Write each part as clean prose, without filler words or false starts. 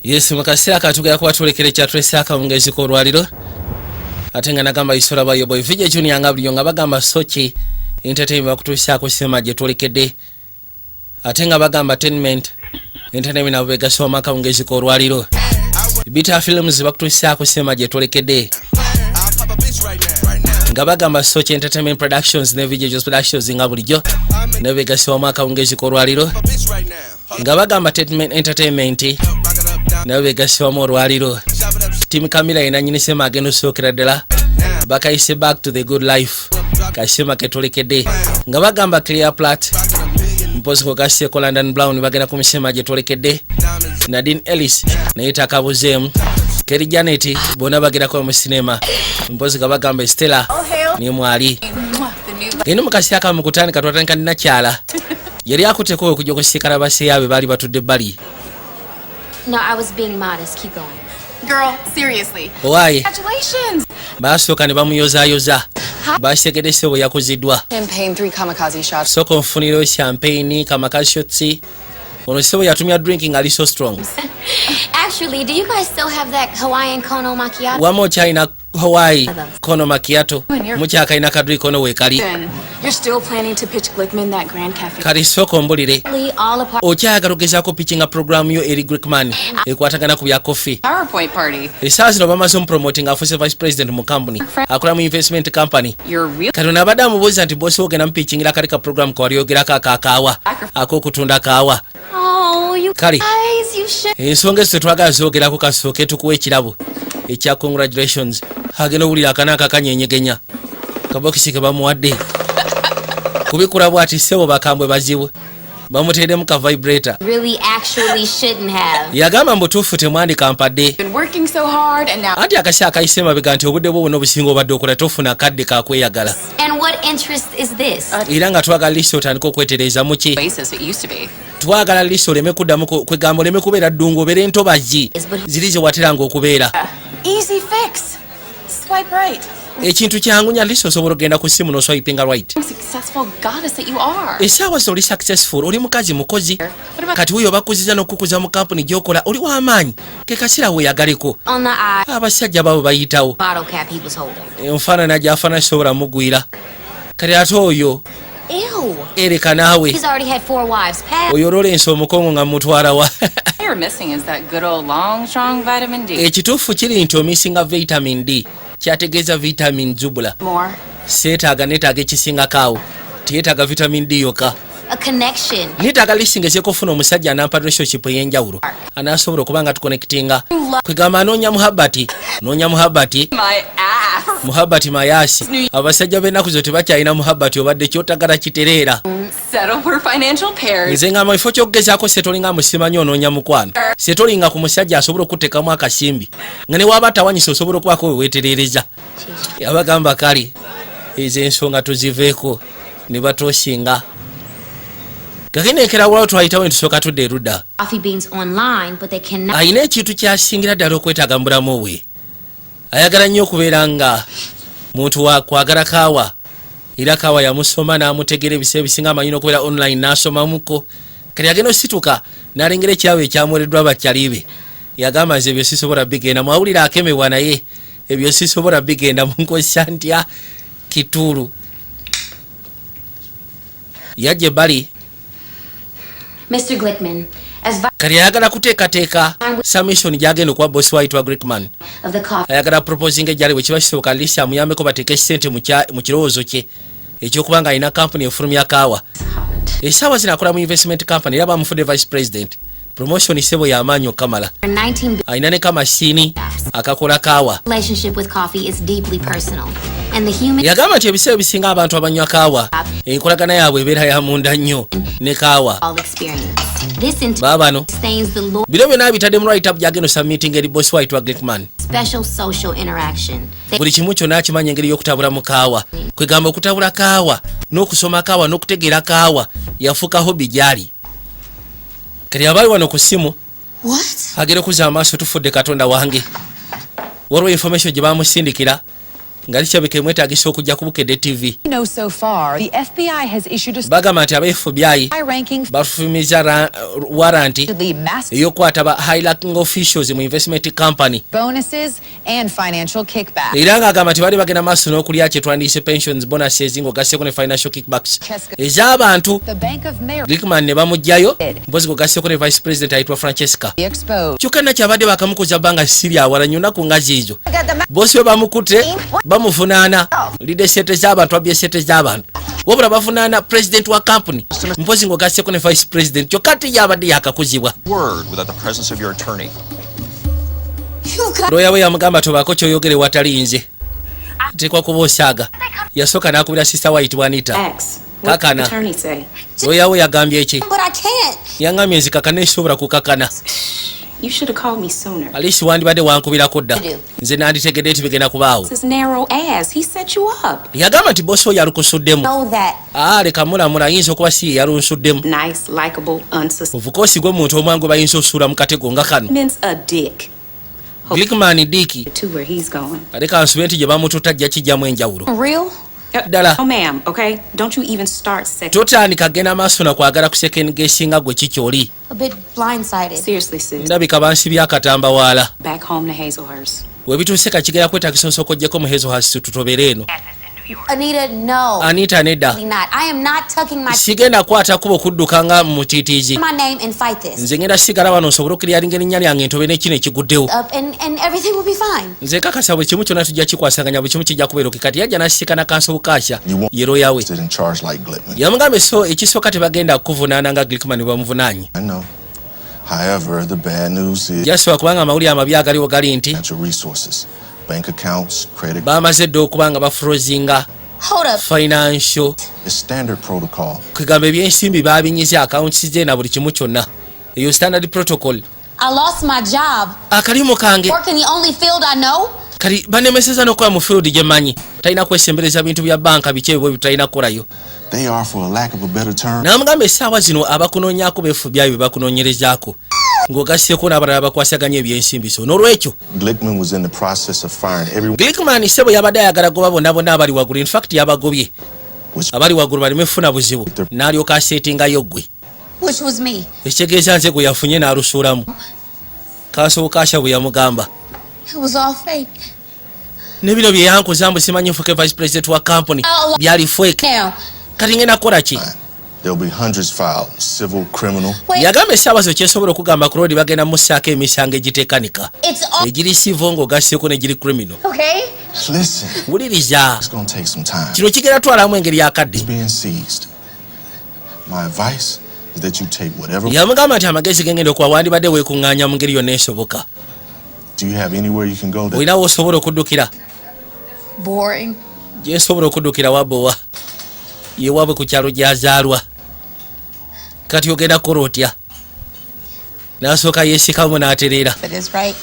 Yes, mukasira katugera kuba tulekere kyatulese akawungezi k'olwaliro ate nga nagamba isola bayo boy Vijay Junior nga buli nga bagamba Sochi entertainment bakutuusaako sema gye tulekedde ate nga bagamba entertainment nabo begasoma akawungezi k'olwaliro Bita Films bakutuusaako sema gye tulekedde nga bagamba Sochi Entertainment Productions ne Vijay Productions nga bulijjo nabo begasoma akawungezi k'olwaliro nga bagamba entertainment nabo begasoma olwaliro Team Kamila yenanyini sema agenda sookera ddala bakayise back to the good life kasema ketulekedde nga bagamba Clear Plat mpozi kokasye ko London Brown bagenda kumusema gye tulekedde Nadine Ellis naye takabuzeemu Kerry Janet bona bagenda ko mu cinema mpozi kabagamba Stella ni mwali eno mukasi aka mukutani katwatandika nnakyala yali akuteko okujja kusikala baseyabe bali batudde bali. No, I was being modest. Keep going. Girl, seriously. Why? Congratulations. Basoka ne bamuyoza bashekedese bwe yakuziddwa. Champagne 3 kamikaze shots. Soko mfuniro champagne kamikaze shots. Ono sebo yatumia drinking ali so strong. Actually, do you guys still have that Hawaiian Kono macchiato? One more China Hawaii Kono macchiato. Muchaka ina kadri kono wekali. You're still planning to pitch Glickman that Grand Cafe. Kali soko mbulire. Ochaga rugeza ko pitching a program yo Eric Glickman. Ekwatagana ku ya coffee. PowerPoint party. Esazi no bamazo promoting afuse vice president mu company. Akola mu investment company. You're real. Kanona bada mubuza nti boss woge na pitching ila kalika program ko aliyogera kakawa. Ako kutunda kawa. Oh, you Kali. guys, you should. Ensonga setwaga zogera ku kasoke tukuwe kirabo. Echa congratulations. Hageno uli akanaka kanyenyegenya. Kabokisi ke bamuwadde. Kubikura bwati sebo bakambwe bazibu. Bamutede muka vibrator. Really actually shouldn't have. Yagamba mbutufu temwandika mpadde. Been working so hard and now. Ati akasha akayisema biga nti obudde bwo n'obusingo obadde okola tofuna kadde kakweyagala. And what interest is this? Era nga twagala liso otandika okwetereza mu ki. Basis it used to be. Twagala liso oleme kuddamu kwegambo oleme kubeera ddungu obeere ntobazi. Ziri ze wateranga okubeera. Easy fix. Swipe right. Ekintu kyangunya liso osobola ogenda ku ssimu n'oswipinga right. Successful goddess that you are. Essaawa zoli successful oli mukazi mukozi. Kati wuyo bakuziza n'okukuza mu kampuni gy'okola oli w'amaanyi ke kasira weeyagaleko. Abasajja babo bayitawo. Enfaanana gy'afaanana sobola mugwira. Kati ate oyo ereka naawe oyo oloolensa omukongo nga mutwalawa. Ekituufu kiri nti omisinga vitamin D kyategeeza vitamin zubula seetaaga neetaaga ekisingako awo teyeetaaga vitamin D yokka neetaaga lisingezeeko ofuna omusajja anampa relationship ey'enjawulo anaasobola okuba nga tuconnectinga kwegamba anoonya muhabbati mayasi abasajja b'ennaku zo tebakyalina muhabbati obadde kyotagala kitereera nze ngamba ifo kyokugezaako setolinga musimanyi onoonya mukwano setolinga ku musajja asobola okuteekamu akasimbi nga ne waaba tawanyisa osobola okubaako weweeterereza yabagamba kale ezo ensonga tuziveeko ne batoosinga gagenekera waliwo twayitawo entusooka tudde erudda ayina ekintu kyasingira ddala okwetaaga mu bulamu bwe ayagala nnyo okubeera nga muntu wakwagala kaawa era kaawa yamusoma n'amutegeera ebiseera ebisinga amanyi n'okubeera online n'asomamuko kati yagenda osituka n'alengera ekirabo ekyamuwereddwa bakyalibe yagamba nze ebyo sisobola bigenda mwawulira akemebwa naye ebyo sisobola bigenda munkozesa ntya kituulu yajja ebbali Mr. Glickman, kati ayagala kuteekateeka submission gyagenda okuwa bosi waitwa Glickman ayagala proposing ejjali bwe kiba kisoboka lisi amuyambeko bateeke sente mu kirowoozo kye ekyokuba nga alina kampuni efulumya kaawa essaawa zino akola mu investment company era bamufudde vice president promotion sebo y'amaanyi okukamala alina ne kamasiini akakola kaawa yagamba nti ebiseera bisinga abantu abanywa kaawa enkolagana yaabwe ebeera ya munda nnyo ne kaawa baabano biro byonna bitadde mu write-up gyagenda submitting eri bosi waitwa Glickman buli kimu kyonna akimanya engeri y'okutabula mu kaawa kwegamba okutabula kaawa n'okusoma kaawa n'okutegeera kaawa yafuuka hobby gyali kati abaali wano ku ssimu agera okuza amaaso tufudde katonda wange waliwo information gye bamusindikira ngali kyabike mwetagisa okujja ku Bukedde TV. So far, the FBI has issued a bagamba nti aba FBI bafumiza waranti ey'okukwata ba high-ranking officials mu investment company bonuses and financial kickbacks. era ng'agamba nti bali bagenda maaso n'okulya kye twandiyise pensions bonuses ng'ogasseko ne financial kickbacks ez'abantu. Glickman ne bamugjayo mpozi ng'ogasseko ne vice president ayitwa Francesca. Kyokka nna kyabadde bakamukuza bbanga siri awala nnyo nnaku nga ziizo. Bosi we bamukute bamuvunaana leadership z'abantu abye sete z'abantu wabula bavunaana president wa company mpozi ng'ogasseko ne vice president kyokka ate yabadde yakakuzibwa. Lawyer we yamugamba tobaako ky'oyogere watali nze tekwa kuba osaaga. Yasooka n'akubira sister White Wanita kakana. Lawyer we yagambye eki yaŋŋambye nzikakana esobola kukakana. You should have called me sooner. Alishi wandibadde wankubirako dda nze nanditegedde nti bigenda kubaawo. His narrow ass. He set you up. Yagamba nti bosi oyo yalukusuddemu. Know that. Leka mulamula ayinza okuba si yalunsuddemu. Nice, likable, unsuspecting. Ovukosi gwe muntu omwangu bayinza osuula mu katego nga kano. Means a dick. Glickman Dick. To where he's going. Aleka ansube nti gye bamututa ajja kijjamu enjawulo. Real? Ddala. Oh ma'am, okay? Don't you even start second. Totandika genda maaso na kwagala ku second guessing gwe kikyoli. A bit blindsided. Seriously, sis. Ndabika bansibye akatambawaala. Back home to Hazelhurst. We bituuse kakigera kwetagisa nsooka ojjeko mu Hazelhurst tutobere eno. Anita, no. Anita nedda. I am not tucking my sigenda kwata kubo kudduka nga mutiitiizi. my name and fight this. Nze ngenda sigala wano nsobole okiryalinga erinnya lyange ntobe n'ekino ekiguddewo. And everything will be fine. Nze kakasa buli kimu kyonna tujja kikwasaganya buli kimu kijja kubeera kati yajja n'asisikana kansobukaasha ye lawyer we. Yamugambye so ekisooka tebagenda kuvunaana nga Glickman bwe bamuvunaanye. However, the bad news is jasobola kubanga amawulire amabi agaliwo gali nti bank accounts, credit. Bamaze dda okuba nga bafrozinga financial. It's standard protocol. Kugamba ebyensimbi babinyiza accounts ze na buli kimu kyonna. Eyo standard protocol. I lost my job. Akalimu kange. Work in the only field I know. Kali banemeseza n'okuba mu field gye manyi. Talina kwesembereza bintu bya banka biki ebyo bitalina kukolayo. They are, for a lack of a better term. Namugamba essaawa zino abakunoonyaako beefubyayo bye bakunoonyerezaako. Ng'ogasseko n'abalala bakwasaganya ebyensimbi so n'olwekyo Glickman was in the process of firing everyone. Glickman sebo yabadde ayagala goba bonna abali waggulu. In fact yabagobye abali waggulu baleme funa buzibu n'alyoka aseetingayo ggwe. Which was me. Ekitegeeza nze gwe yafunye n'alusuulamu. Kansobukaasha bwe yamugamba. It was all fake. Ne bino bye yankoza mbu simanyi nfuke vice president wa company byali fake. Kati ngenda kukola ki? There'll be hundreds filed, civil, criminal. Yagamba essaawa zo kyesobola okugamba ku road bagenda mussaako emisango egiteekanika. Egiri civil ng'ogasseko n'egiri criminal. Okay. Listen. Wuliriza. It's going to take some time. Kino kigera twalamu engeri yakadde. It's being seized. My advice is that you take whatever. Yamugamba nti amagezi gengenda okuwa wandibadde weekuŋŋaanya mu ngeri yonna esoboka. Do you have anywhere you can go there? Olinawo osobola okuddukira. Boring. Gye nsobola okuddukira wabbowa. Ye wabwe ku kyalo gy'azaalwa. Kati ogenda kukola otya? N'asooka yeesikamu n'atereera. That is right.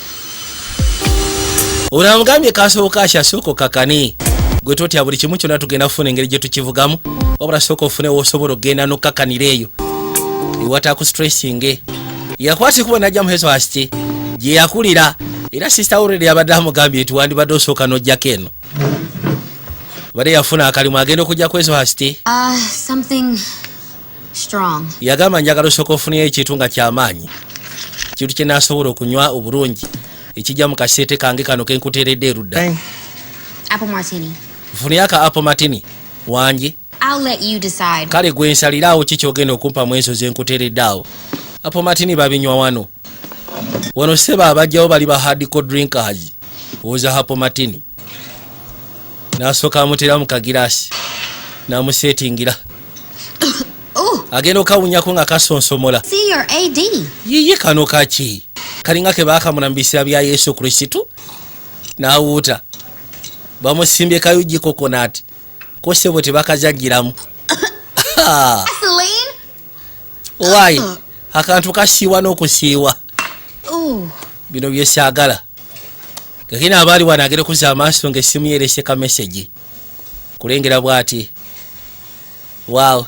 Olamugambye kansobukaasha sooka okakane. Gwe totya buli kimu kyonna tugenda kufuna engeri gye tukivugamu. Wabula sooka ofune w'osobola okgenda n'okkakanira eyo. Ewataaku stressinge. Yakwasikuba n'ajja mu Hazelhurst gye yakulira. Era sister already yabadde amugambye nti wandibadde osooka n'ojjako eno. Bade yafuna akalimu agenda okujja ku Hazelhurst. Something strong. Yagamba njagala osooka ofuneyo ekintu nga ky'amaanyi. Kintu kye naasobola okunywa obulungi. Ekijja mu kaseete kange kano ke nkuteeredde erudda. Apple martini. Nfuneyo aka apple martini wangi. I'll let you decide. Kale gwe nsaliraawo ki ky'ogenda okumpa mu ezo ze nkuteeredde awo. Apple martini babinywa wano. Wano seba abajjawo bali ba hardcore drinkers. Oza apple martini. N'asooka amutera mu kagiraasi. N'amuseetingira. Agenda okawunyako nga kasonsomola. See your AD. Yiye kano kaki. Kalinga ke baakamuna mu biseera bya Yesu Kristo. N'awuuta. Bamusimbye kayugi kokonati. Ko sebo tebakazagiramu. Celine? Why? Akantu kasiiwa n'okusiiwa. Bino bye saagala. Kakina abaali wano agenda okuza amaaso ng'essimu yerese ka message. Kulengera bw'ati. Wow.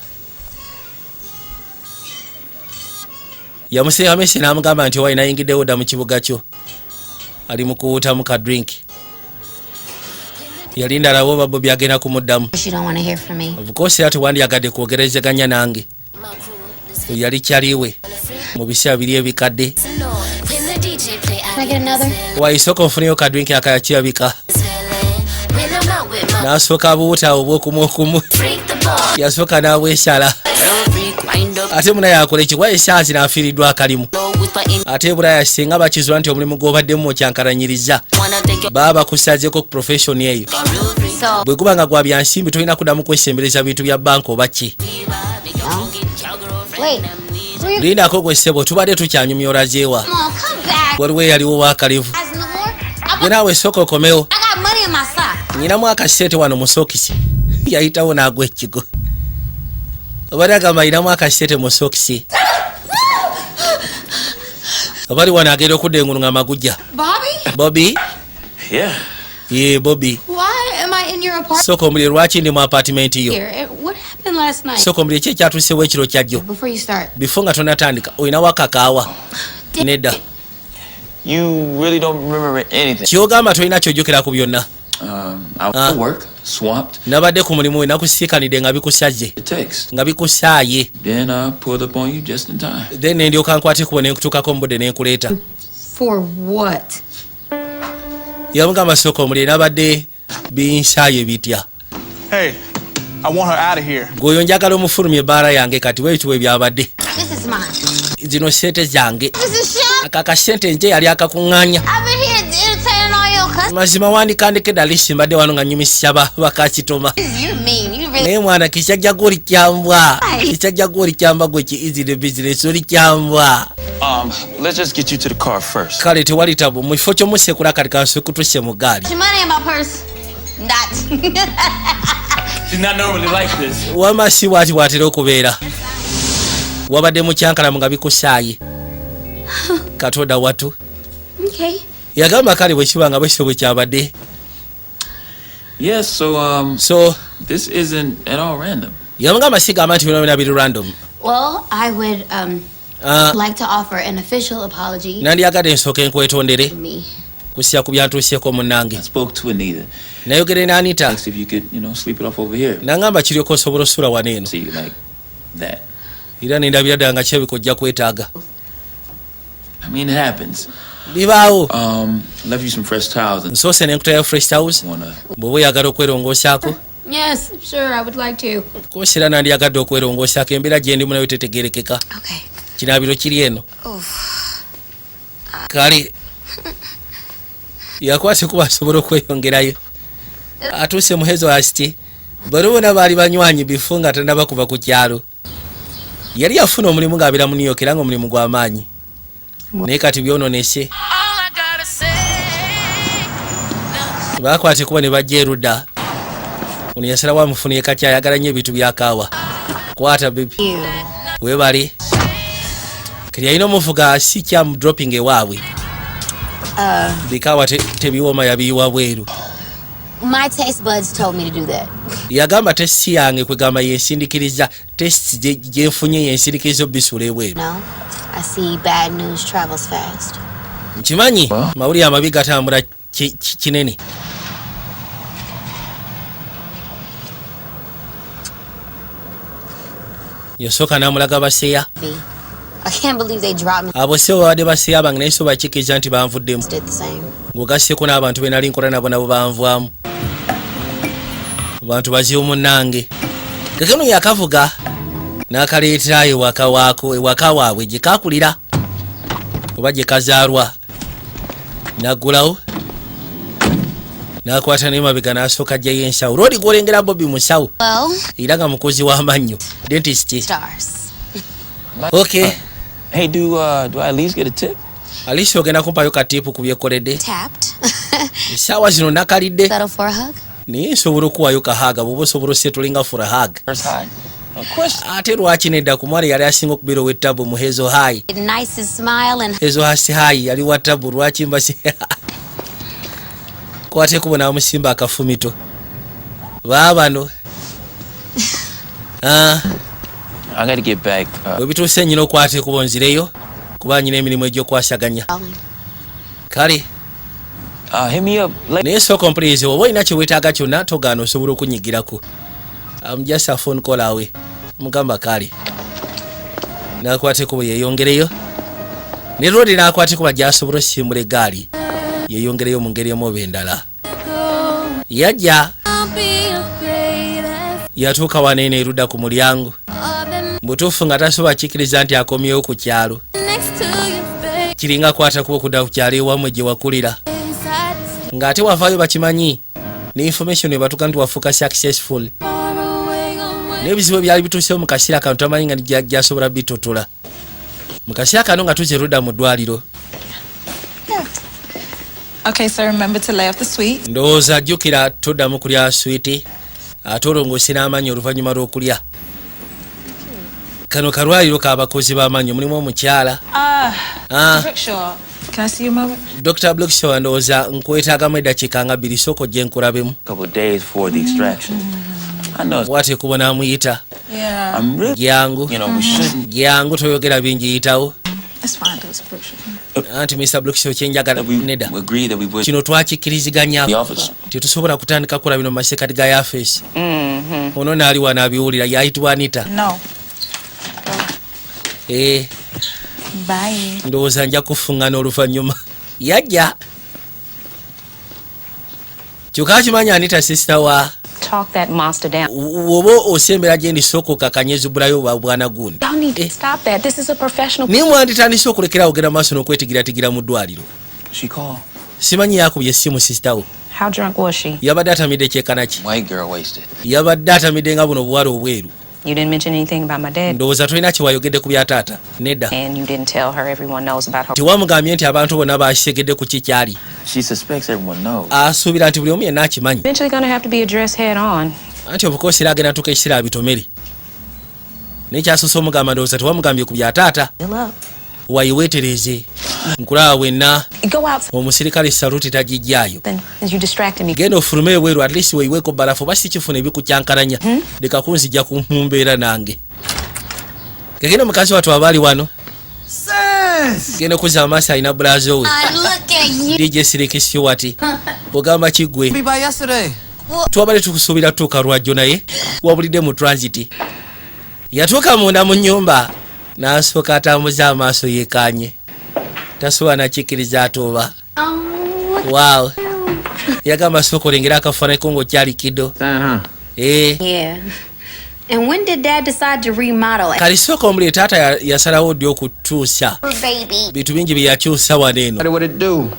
Yamuseera message n'amugamba nti owaayi nayingiddewo dda mu kibuga kyo. Ali mu kuwuutamu ka drink. yalinda alawo oba Bobby agenda kumuddamu. You don't want to hear from me. Of course ati wandyagadde kwogerezeganya nange. Yali kyaliwe mu biseera biri ebikadde. Can I get another? Waisoko nfuneyo kadwinki akayakirabika. N'asooka abuuta obw'okumukumu. Yasooka n'abwesala. Ate munaye akola ekigwa esaazi n'afiiriddwa akalimu. Ate bulaya singa bakizwa nti omulimu gw'obaddemu okyankalanyiriza baba bakusazeeko ku profession eyo. Bwe guba nga gwa byansimbi tolina kuddamu kwesembereza bintu bya banka oba ki. Lindako gwe ssebo tubadde tukyanyumya olazeewa. Waliwo eyaliwo waakalevu. Gwe naawe sooka okomewo. Nyinamu akasente wano mu sokisi. Yayitawo n'agwa ekigo. Obadde agamba ayinamu akasente mu sokisi. Obali wano agenda okudda engulu nga magujja. Bobby? Yeah. Yeah, Bobby. Why am I in your apartment? Sooka ombulire lwaki ndi mu apartment yo. Here, what happened last night? Sooka ombulire ki ekyatuusewo ekiro kyajjo. Before you start. Before nga tonatandika olinawo akakaawa. Nedda. You really don't remember anything. Kyogamba tolina kyojjukira ku byonna. I was at work, swamped. Nabadde ku mulimu we nakusiikanidde nga bikusaze. The text. Nga bikusaaye. Then I pulled up on you just in time. Then ne ndyoka nkwate kubo ne nkutuukako mu budde ne nkuleeta. For what? Yamugamba sooka ombulire nabadde binsaaye bitya. Hey, I want her out of here. Gweyo njagala omufulumya ebbaala yange kati weekituwa ebyabadde. This is mine. Zino sente zange. This is Sean. Akakasente nje yali akakuŋŋaanya. I've been here entertaining all your customers. Mazima wandikandike ddala simbadde wano nga nnyumisa bakakitoma. You're mean. You really. Naye mwana kikyajja gwe olikyambwa. Kikyajja gwe olikyamba gwe ki easy the business olikyambwa. Let's just get you to the car first. Kale tewali tabu mu kifo ky'omusekula kati kansekutusse mu gaali. Your money in my purse. Not. She's not normally like this. Wama si bwati bwatera okubeera. Wabadde mu kyankalamu nga bikusaaye. Katonda watu. Okay. Yagamba kale bwe kiba nga bwekityo bwe kyabadde. Yes, so this isn't at all random. Yamugamba sigamba nti bino byonna biri random. Well, I would like to offer an official apology Nandyagadde nsooke nkwetondere to me. kusya ku byantuuseeko munnange. I spoke to Anita. Nayogere ne Anita. Asked if you could, sleep it off over here. Nangamba kiryoka osobola osula wano eno. See, like that. Era nendabira ddala nga kirabika ojja kwetaaga. I mean, it happens. Bibaawo. Left you some fresh towels and Nsoose ne nkutayo fresh towels. Bw'oba oyagala okwerongoosaako. Yes, sure, I would like to. Kosi era nandyagadde okwerongoosaako embeera gye ndimu nayo tetegerekeka. Okay. Kinaabiro kiri eno. Kale. Yakwase kuba asobola okweyongerayo. Atuuse muhezo asiti. Balubona baali banywanyi bifu nga tannaba kuva ku kyalo. Yali afuna omulimu ng'abeera mu New York era ng'omulimu gw'amaanyi. Naye kati byononese. Bakwate kuba ne bajja erudda. Ono yasalawo amufunye kati ayagala nnyo ebintu bya kaawa. Kwata baby. Weebale. Kati yalina omuvuga si kyamu dropping ewaabwe. Bikaawa tebiwooma yabiyiwa bweru. My taste buds told me to do that. Yagamba testi yange kwegamba yensindikiriza testi gye nfunye yensindikiriza obisula ebweru. No, I see bad news travels fast. Nkimanyi mawulire amabi gatambula kinene. Yosooka n'amulaga baseya. I can't believe they dropped me. Abo se babadde baseya bange naye so bakikkiriza nti banvuddemu. Did the same. Ng'ogasseko n'abantu be nali nkola nabo banvaamu. Abantu bazibu munnange. Kakano yakavuga n'akaleetera ewaka waabwe gye kaakulira oba gye kazaalwa. N'aggulawo n'akwata n'emabega n'asooka ajjayo ensawo. Roodi gw'olengera Bobby musawo. Well, Era nga mukozi w'amannyo. Dentist. stars. Okay. hey, do I at least get a tip? Alicia ogenda kumpayo katiipu ku byekoledde. Tapped. Essaawa zino nakalidde. Settle for a hug. Naye nsobola okuwaayo kahaaga bw'oba osobola osetulinga for a hug. First high. Of course. Ate lwaki nedda ku mwala yali asinga okubeera ow'ettabu mu Hazel High. Nice and smile and Hazel High yali wa ttabu lwaki mbasi. Kwate kubona amusimba akafumito. Baabano. I gotta get back. Bwe bituuse nnyina okwate kuba nzireyo kuba nnyina emirimu egy'okwasaganya. Kale. Hit me up later. naye sooka ompulirize oba olina kyeweetaaga kyonna togaana osobola okunyigirako. Just a phone call away. Mugamba kale nakwateko bwe yeeyongereyo ne Rodi nakwateko bajyasobola osimula eggaali yeeyongereyo mu ngeri emu oba endala. Yajja yatuuka waneeno erudda ku mulyango butuufu nga tasobola kikkiriza nti akomyewo ku kyalo. Kiringa kwatakuba okudda ku kyalo ewammwe gye wakulira ng'ate wavaayo bakimanyi ne information ebatuuka nti wafuuka successful n'ebizibu byali bituusewo mu kaseera kano tamanyi nga gyasobola bitotola mu kaseera kano nga tuze erudda mu ddwaliro. Okay, so remember to lay off the sweet. Ndowooza jjukira toddamu kulya swiiti ate olongoose n'amaanyi oluvannyuma lw'okulya. Kano kalwaliro k'abakozi b'amaanyi mulimu omukyala. Brickshaw. Can I see you a moment? Dr. Brickshaw ndowooza nkwetaagamu eddakiika nga 2 sooka ojje nkulabemu. Couple days before the extraction. I know. Bw'ate kubona amuyita. Yeah. I'm really. Gyangu. You know, we shouldn't. Gyangu toyogera bingi yitawo. It's fine, it was Brickshaw. Anti Mr. Brickshaw kyenjagala nedda. We agreed that we would. Kino twakikkiriziganya. The office. Tetusobola kutandika kukola bino mu masekkati ga yafeesi. Ono naali wano abiwulira yayitibwa Anita. No. Bye. Ndowooza nja kufuŋŋana oluvannyuma. Yajja. Kyokka kimanyi Anita sister wa. Talk that monster down. Woba osembera gye ndi sooka okakanyezibulayo bwana gundi. Y'all need to stop that. This is a professional. Naye mwanditandise okulekera ogenda maaso n'okwetigirattigira mu ddwaliro. She called. Simanyi yakubye essimu sister wo. How drunk was she? Yabadde atamidde kyekana ki. White girl wasted. Yabadde atamidde nga buno buwala obweru. You didn't mention anything about my dad. Ndowooza tolina kyewayogedde ku bya taata. Nedda. And you didn't tell her everyone knows about her. Tewamugambye nti abantu bonna bakitegedde ku kikyali. She suspects everyone knows. Asuubira nti buli omu yenna akimanyi. Eventually gonna have to be addressed head on. Anti obukoosera agenda tuka ekiseera abitomere. Nekyasusa omugamba ndowooza tewamugambye ku bya taata. Fill up. Wayiweetereze. Nkulaba wenna. Go out. Omusirikale saluti tagijjaayo. Then you distracted me. Genda ofulume ebweru at least weyiweeko balafu oba si kifuna ebikukyankalanya. Leka kunzijja ku mbeera nange. Kegenda omukazi wattu abaali wano. Genda okuzza amaaso alina bulazo we. DJ Siriki Stewart. Ogamba kiggwe. Twabale tukusuubira tutuuka lwajjo naye wabulidde mu transit. Yatuuka munda mu nnyumba n'asooka atambuza amaaso yeekaanye. Tasobola nakikkiriza atooba. Wow. Yagamba sooka olengera akafaananyi ko ng'okyali kiddo. Yeah. And when did Dad decide to remodel it? Kali sooka omuli taata yasalawo ddi okutuusa. Baby. Bintu bingi bye yakyusa wano eno.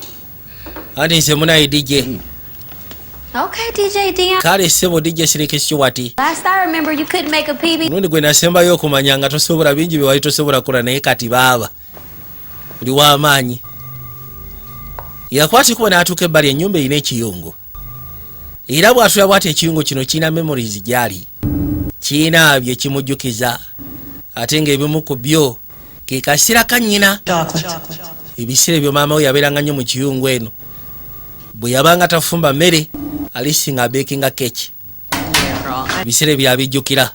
Anti nze munaye DJ. Okay, DJ Dion. Kale ssebo DJ Siriki Stewart. Last I remember, you couldn't make a PB. Mulundi gwe nasembayo okumanya nga tosobola bingi bye wali tosobola kukola naye kati baaba. Oli w'amaanyi. Yakwatikuba n'atuuka ebbali ennyumba erina ekiyungu. Era bw'atula bw'ati ekiyungu kino kirina memories gyali. Kirina bye kimujjukiza. Ate ng'ebimu ku byo ke kaseera ka nnyina. Ebiseera ebyo maama we yabeeranga nnyo mu kiyungu eno. Bwe yabanga tafumba mmere alisi nga abeekinga keki. Ebiseera bye abijjukira.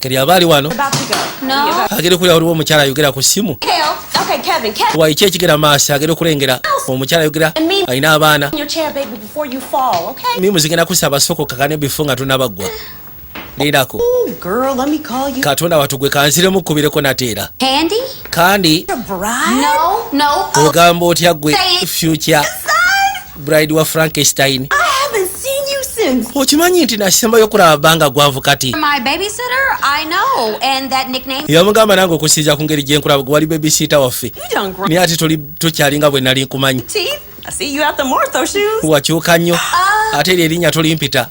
Keri abaali wano. No. Agere kulya waliwo omukyala ayogera ku ssimu. Okay, Kevin. Wayi ki ekigera maaso agere okulengera omukyala ayogera alina abaana. Your chair, baby, before you fall, okay? Mimu zigenda kusaba soko kakane bifo nga tunabaggwa. Lirako. Oh, girl, let me call you. Katonda watugwe kanziremu kubireko nateera. Candy? Kandi No. ogamba otya gwe Say it. future bride wa Frankenstein. I haven't seen you since. Okimanyi nti nasembayo kulaba bbanga gwanvu kati. My babysitter? I know. And that nickname? Yamugamba nange okusinza ku ngeri gye nkulaba gwali babysitter waffe. You done great. Naye ate tokyalinga bwe nali nkumanyi. Teeth. I see you at the Mortho shoes. Wakyuka nnyo ate eryo erinnya tolimpita.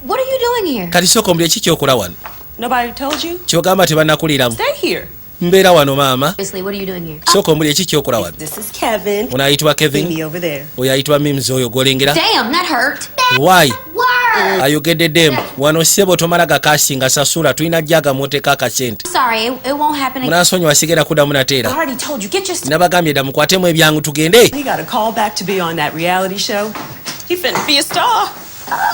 What are you doing here? Kati sooka ombuli eki kyokola wano. Nobody told you? Kyogamba tebannakuliramu. Stay here. Mbeera wano maama. Obviously, what are you doing here? Sooka ombuli eki kyokola wano. This is Kevin. Ono ayitibwa Kevin. Me over there. Oyo ayitibwa Mims oyo gwolengera. Damn, that hurt. Why? Word. Ayogedde ddemu. Wano ssebo tomala gakasinga sasula tulina jjaga mwoteeka akasente. Sorry, it won't happen again. Munansonyiwa sigenda kuddamu I nateera. already told you. Get your. Nabagambye dda mukwatemu ebyangu tugende. He got a call back to be on that reality show. He finna be a star.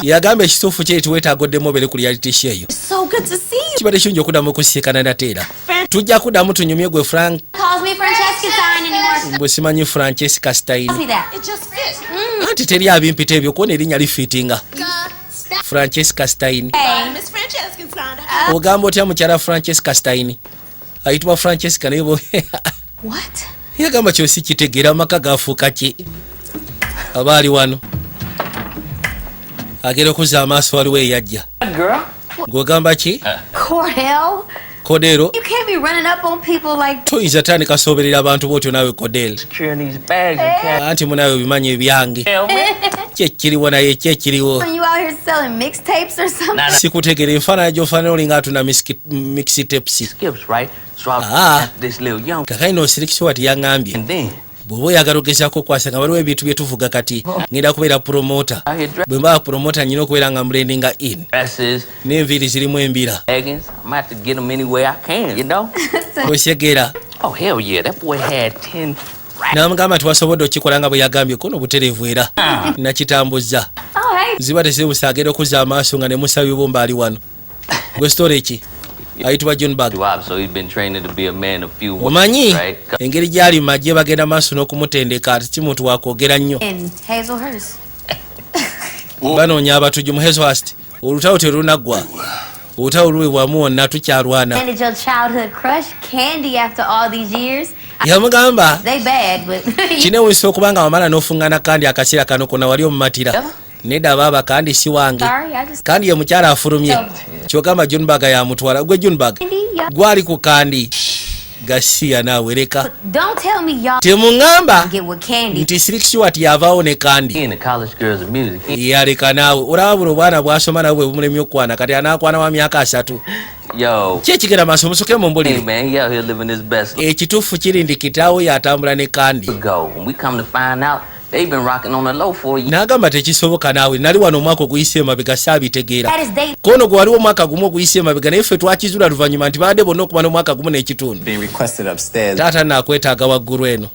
Yagamba ekituufu kye tuweetaaga oddemu obeere ku reality show eyo. It's so good to see you. Kibadde kirungi okuddamu okusiikana nateera. tujja kuddamu tunyumye gwe Frank Calls me Francesca Stein anymore. bwe simanyi Francesca Stein See that? It just fits. anti teri abimpita ebyo kuona erinnya lifitinga Francesca Stein. Hey. Miss Francesca Stein. Ogamba otya mukyala Francesca Stein ayitibwa Francesca naye What? yagamba kyosi kitegeera amaka gafuuka ki abaali wano agera okuza amaaso waliwo eyajja ng'ogamba ki Cordell? Kodero You can't be running up on people like that. toyinza tandika soberera abantu bootyo naawe Kodero anti munaawe bimanyi ebyange kyekiriwo naye kyekiriwo When you out here selling mixtapes or something? sikutegere enfaanana gy'ofaanana olinga atunda mixtapes kakaina osirikisi wati yaŋŋambye bw'oba oyagala ogezaako okwasa nga waliwo ebintu bye tuvuga kati ngenda kubeera promota bwe mbaa promota nyina okubeera nga mbrandinga in n'enviiri zirimu embira osyegera namugamba tiwasobodde okikola nga bwe yagambye kuno butereevu era nakitambuzza Oh, hey. ziba tezibusa agenda okuzza amaaso nga ne musabibwo mbaali wano gwe story ki ayitibwa John Bag omanyi engeri gy'ali majje bagenda maaso n'okumutendeka ati si muntu wakwogera nnyo And Hazelhurst. banoonya abatuju mu Hazelhurst olutawo terunaggwa olutawo luwebwamu wonna tukyalwana Ended your childhood crush, Candy, after all these years. yamugamba They bad, but kinewusa okuba nga wamala n'ofuŋŋana kandi akaseera kano konna wali omumatira nedda baaba kandi si wange sorry, I just kandi ye mukyala afulumye kyogamba John Bag yamutwala gwe John Bag Candy, yeah. gwali ku kandi gasiya naawe leka Don't tell me y'all temuŋŋamba get with Candy. nti Slick Stewart yavaawo ne kandi yaleka naawe olaba buno obwana bwasoma nabwe bwe bumulemye okukwana kati anaakwana wa myaka 3 ki ekigenda maaso musuke mu mbulire ekituufu kiri ndi kitaawo yatambula ne kandi n'agamba tekisoboka naawe nali wano omwaka oguyise emabega saabitegeera That is they. kono gwe waliwo omwaka gumu oguyise emabega naye ffe twakizula luvannyuma nti baadde bonna okuba n'omwaka gumu n'ekitundu taata naakwetaaga waggulu eno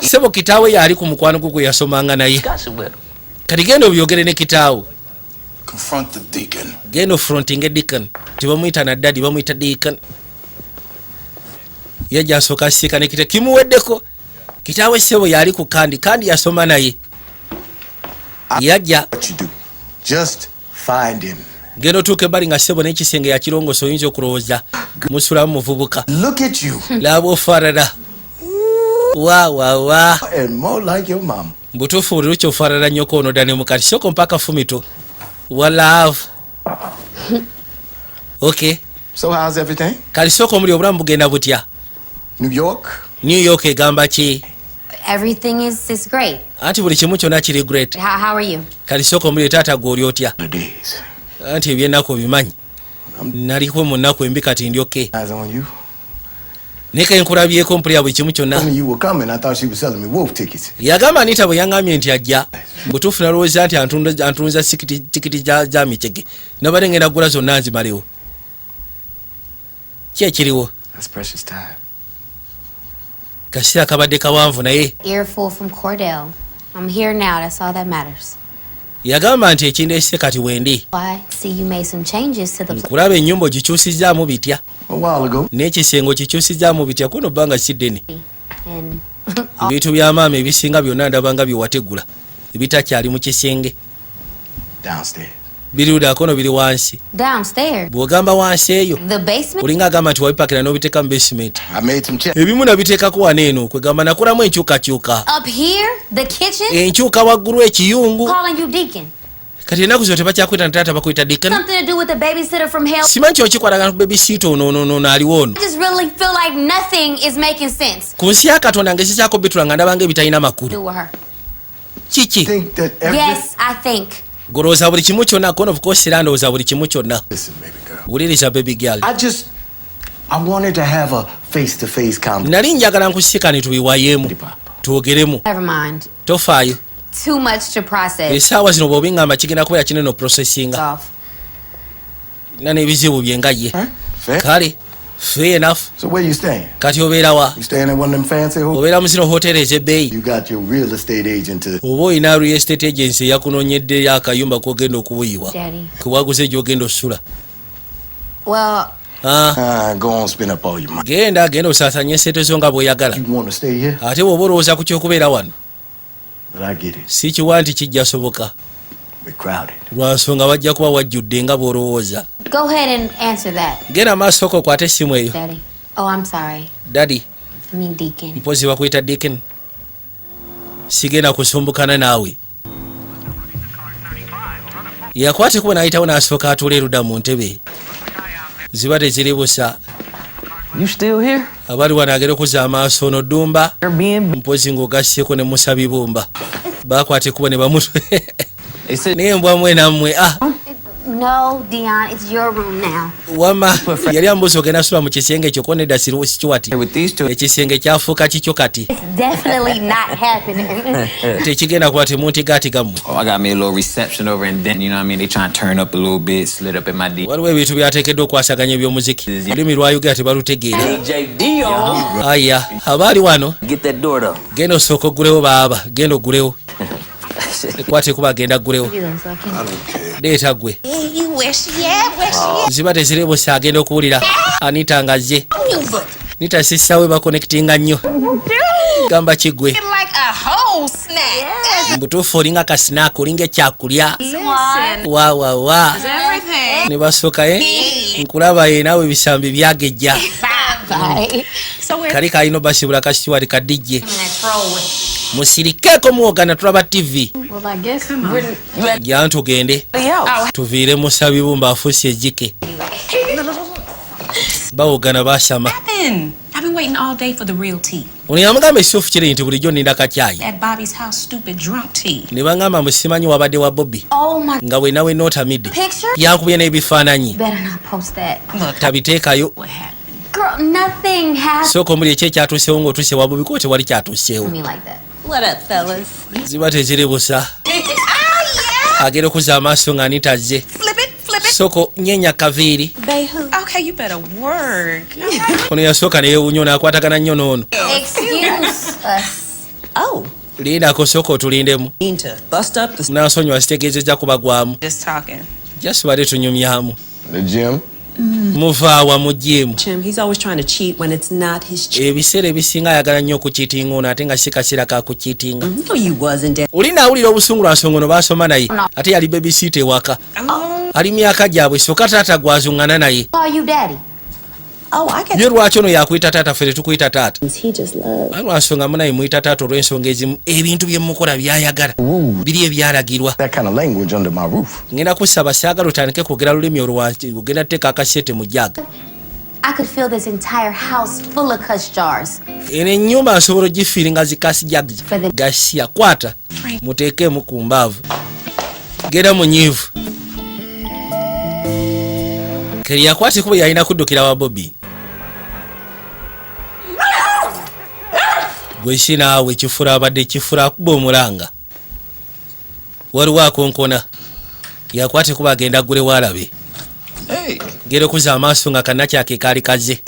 sebo kitaawe yaali ku mukwano gwe gwe yasomanga naye kati genda obyogere ne kitaawo Confront the deacon. genda ofrontinga deacon tibamuyita naddadi bamuyita deacon yajja asooka asiika ne kita kimuweddeko kitaawe sebo yali ku kandi yasoma naye yajja What you do? Just find him. genda otuuka ebbali nga sebo n'ekisenge yakirongosa oyinza okulowooza musulamu muvubuka Look at you. laba ofaanana wa And more like your mom. mbutuufu buli lukya ofaanana nnyo koonodda ne mukati soko mpaka fumito walaavu okay So how's everything? kali soko omuli obulamu bugenda butya New York? New York egamba ki Everything is great. anti buli kimu kyonna kiri great How are you? kali soko omuli taata gwe oli otya The days. anti ebyennaku obimanyi naliko mu nnaku embi kati ndi okay Eyes on you. naye kenkulabyeko mpulira buli kimu kyonna When you were coming, I thought she was selling me wolf tickets. yagamba anita bwe yaŋŋambye nti ajja butuufu nalowooza nti antunza tikiti za micege nabadde ngenda kugula zonna nzimalewo ki ekiriwo That's precious time. kaseera kabadde kawanvu naye Earful from Cordell. I'm here now. That's all that matters. yagamba nti ekindeese kati wendi Why? See, you made some changes to the place. nkulaba ennyumba ogikyusizzaamu bitya A while ago. n'ekisenge okikyusizzaamu bitya kuno bbanga si ddene And ebintu by'amaama ebisinga byonna ndabanga byewategula ebitakyali mu kisenge Downstairs. biriwuda kono biri wansi downstairs. bw'ogamba wansi eyo The basement? olinga agamba nti wabipakira n'obiteeka mu basement I made some checks. ebimu nabiteekako wano eno kwegamba nakulamu enkyukakyuka Up here? The kitchen? enkyuka waggulu ekiyungu Calling you Deacon. kati ennaku zo tebakyakwita nataata bakwita deacon Something to do with the babysitter from hell? simanyi kyokikwatagana ku babysita ono aliwo ono I just really feel like nothing is making sense. ku nsi ya katonda ngezikyako bitula nga ndabanga ebitalina makulu Do with her. kiki Think that every... Yes, I think. golowooza buli kimu kyonna kono of course era ndowooza buli kimu kyonna Listen, baby girl. wuliriza baby girl I wanted to have a face-to-face conversation. nali njagala nkusika ne tubiwayeemu twogeremu Never mind. tofaayo Too much to process. esaawa zino bw'obiŋŋamba kigenda kubeera kinene oprocessinga Off. na n'ebizibu bye nga ye Fair? kale fair enough So where you staying? kati obeerawa You staying at one of them fancy hotels? obeera mu zino hoteri ez'ebbeeyi You got your real estate agent to... oba olina real estate agency eyakunoonyeddeyo akayumba k'ogenda okubuyiwa Daddy. kewaguze gy'ogenda osula Well, Go on, spin up all your money. Genda osasanye sente zo nga bw'oyagala. You want to stay here? Ate bw'oba olowooza ku ky'okubeera wano. But I get it. Si kiwa nti kijja soboka. We're crowded. Lwa nsonga wajja kuba wajjudde nga bw'olowooza. Go ahead and answer that. Genda maaso ko kwate essimu eyo. Daddy. Oh, I'm sorry. Daddy. I mean Deacon. Mpozi bakuyita Deacon. Sigenda kusumbukana naawe. Yakwate kuba nayitawo n'asooka atuula erudda mu ntebe. Ziba teziri busa. You still here? Abali wano agera okuza amaaso ono ddumba. Mpozi ng'ogasseko ne musa bibumba. Bakwate kuba ne bamutwe. N'embwa mwe nammwe. No, Dion, it's your room now. Wama yali ambuuza ogenda sula mu kisenge ekyo ko nedda sikiwati. Ekisenge kyafuuka kikyo kati. It's definitely not happening. Tekigenda kuba temuntigaatigamu. Oh, I got me a little reception over in Denton, you know what I mean? They trying to turn up a little bit, slid up in my D. Waliwo ebintu byateekeddwa okwasaganya eby'omuziki. Olulimi lwayogera tebalutegeera. DJ Dion. Aya, abaali wano. Get that door though. Genda osooka oggulewo baaba. Genda oggulewo. Ekwate kuba agenda aggulewo. Leeta gwe. Ziba teziri busa agenda okuwulira. Anita ngazze. Nita sissawe bakonectinga nnyo. Gamba kigwe. Mbutuufu olinga kasinaaka olinga ekyakulya. Wa. Ne basooka nkulaba naawe ebisambi byagejja. Kali kalina basibula kasiwali kadijje. Musirikeeko muwogana tulaba TV. Jja tugende. Tuviire musa bibumba afuusi ejjike. Bawogana basama. I've been waiting all day for the real tea. Ono yamugamba ekisuufu kiri nti bulijjo nninda kakyayi. At Bobby's house, stupid drunk tea. Ne bangamba musimanyi wabadde wa Bobby. Oh my. Nga we nawe nootamidde. Picture? Yankubye n'ebifaananyi. Better not post that. Look, Tabiteekayo. what happened? Girl, nothing happened. Sooka omuli eki ekyatuusewo ng'otuuse wa Bobby ko tewali kyatuusewo. Me like that. What up, fellas? Ziba teziri busa. Agenda okuza amaaso nga Anita azze. Flip it. Soko nyenya kaviiri. Okay, you better work. Ono yasooka ne yeewuunya n'akwatagana nnyo n'ono. Excuse us. Oh. Lindako sooka otulindemu. Need to bust up the N'asonyiwa zitegeezezza kubagwamu. Just talking. Jasibadde tunyumyamu. The gym? Muvaawa mu gym. gym. He's always trying to cheat when it's not his cheat. Ebiseera ebisinga ayagala nnyo okukiitinga ono ate nga si kaseera ka kukiitinga. No, you wasn't dead. Oli naawulira obusungu lwa nsonga ono baasoma naye ate yali babysitter ewaka. Ali myaka gyabwe sokka taata gwazuŋŋana naye. Call you daddy. Oh, I get Ye lwaki ono yakuyita taata ffe tetukuyita taata. he just loves. Lwa nsonga munaye muyita taata olw'ensonga ezimu ebintu bye mukola byayagala. Biri ebyalagirwa. That kind of language under my roof. Ngenda kusaba saagala otandike kwogera lulimi olwanti ogenda tuteeka akasete mu jjaga. I could fill this entire house full of cuss jars. Eno ennyumba nsobola ogifiiringa zikasi jags. Gasiya kwata muteekemu ku mbaavu. Genda mu nyiivu. Keri yakwate kuba yalina kuddukira wa Bobby. Gwe sinaawe kifura abadde kifura akuba omulanga. Waliwo akonkona. Yakwate kuba agenda aggulewo alabe. Hey. Genda okuza amaaso nga kannakyake kaali kaze.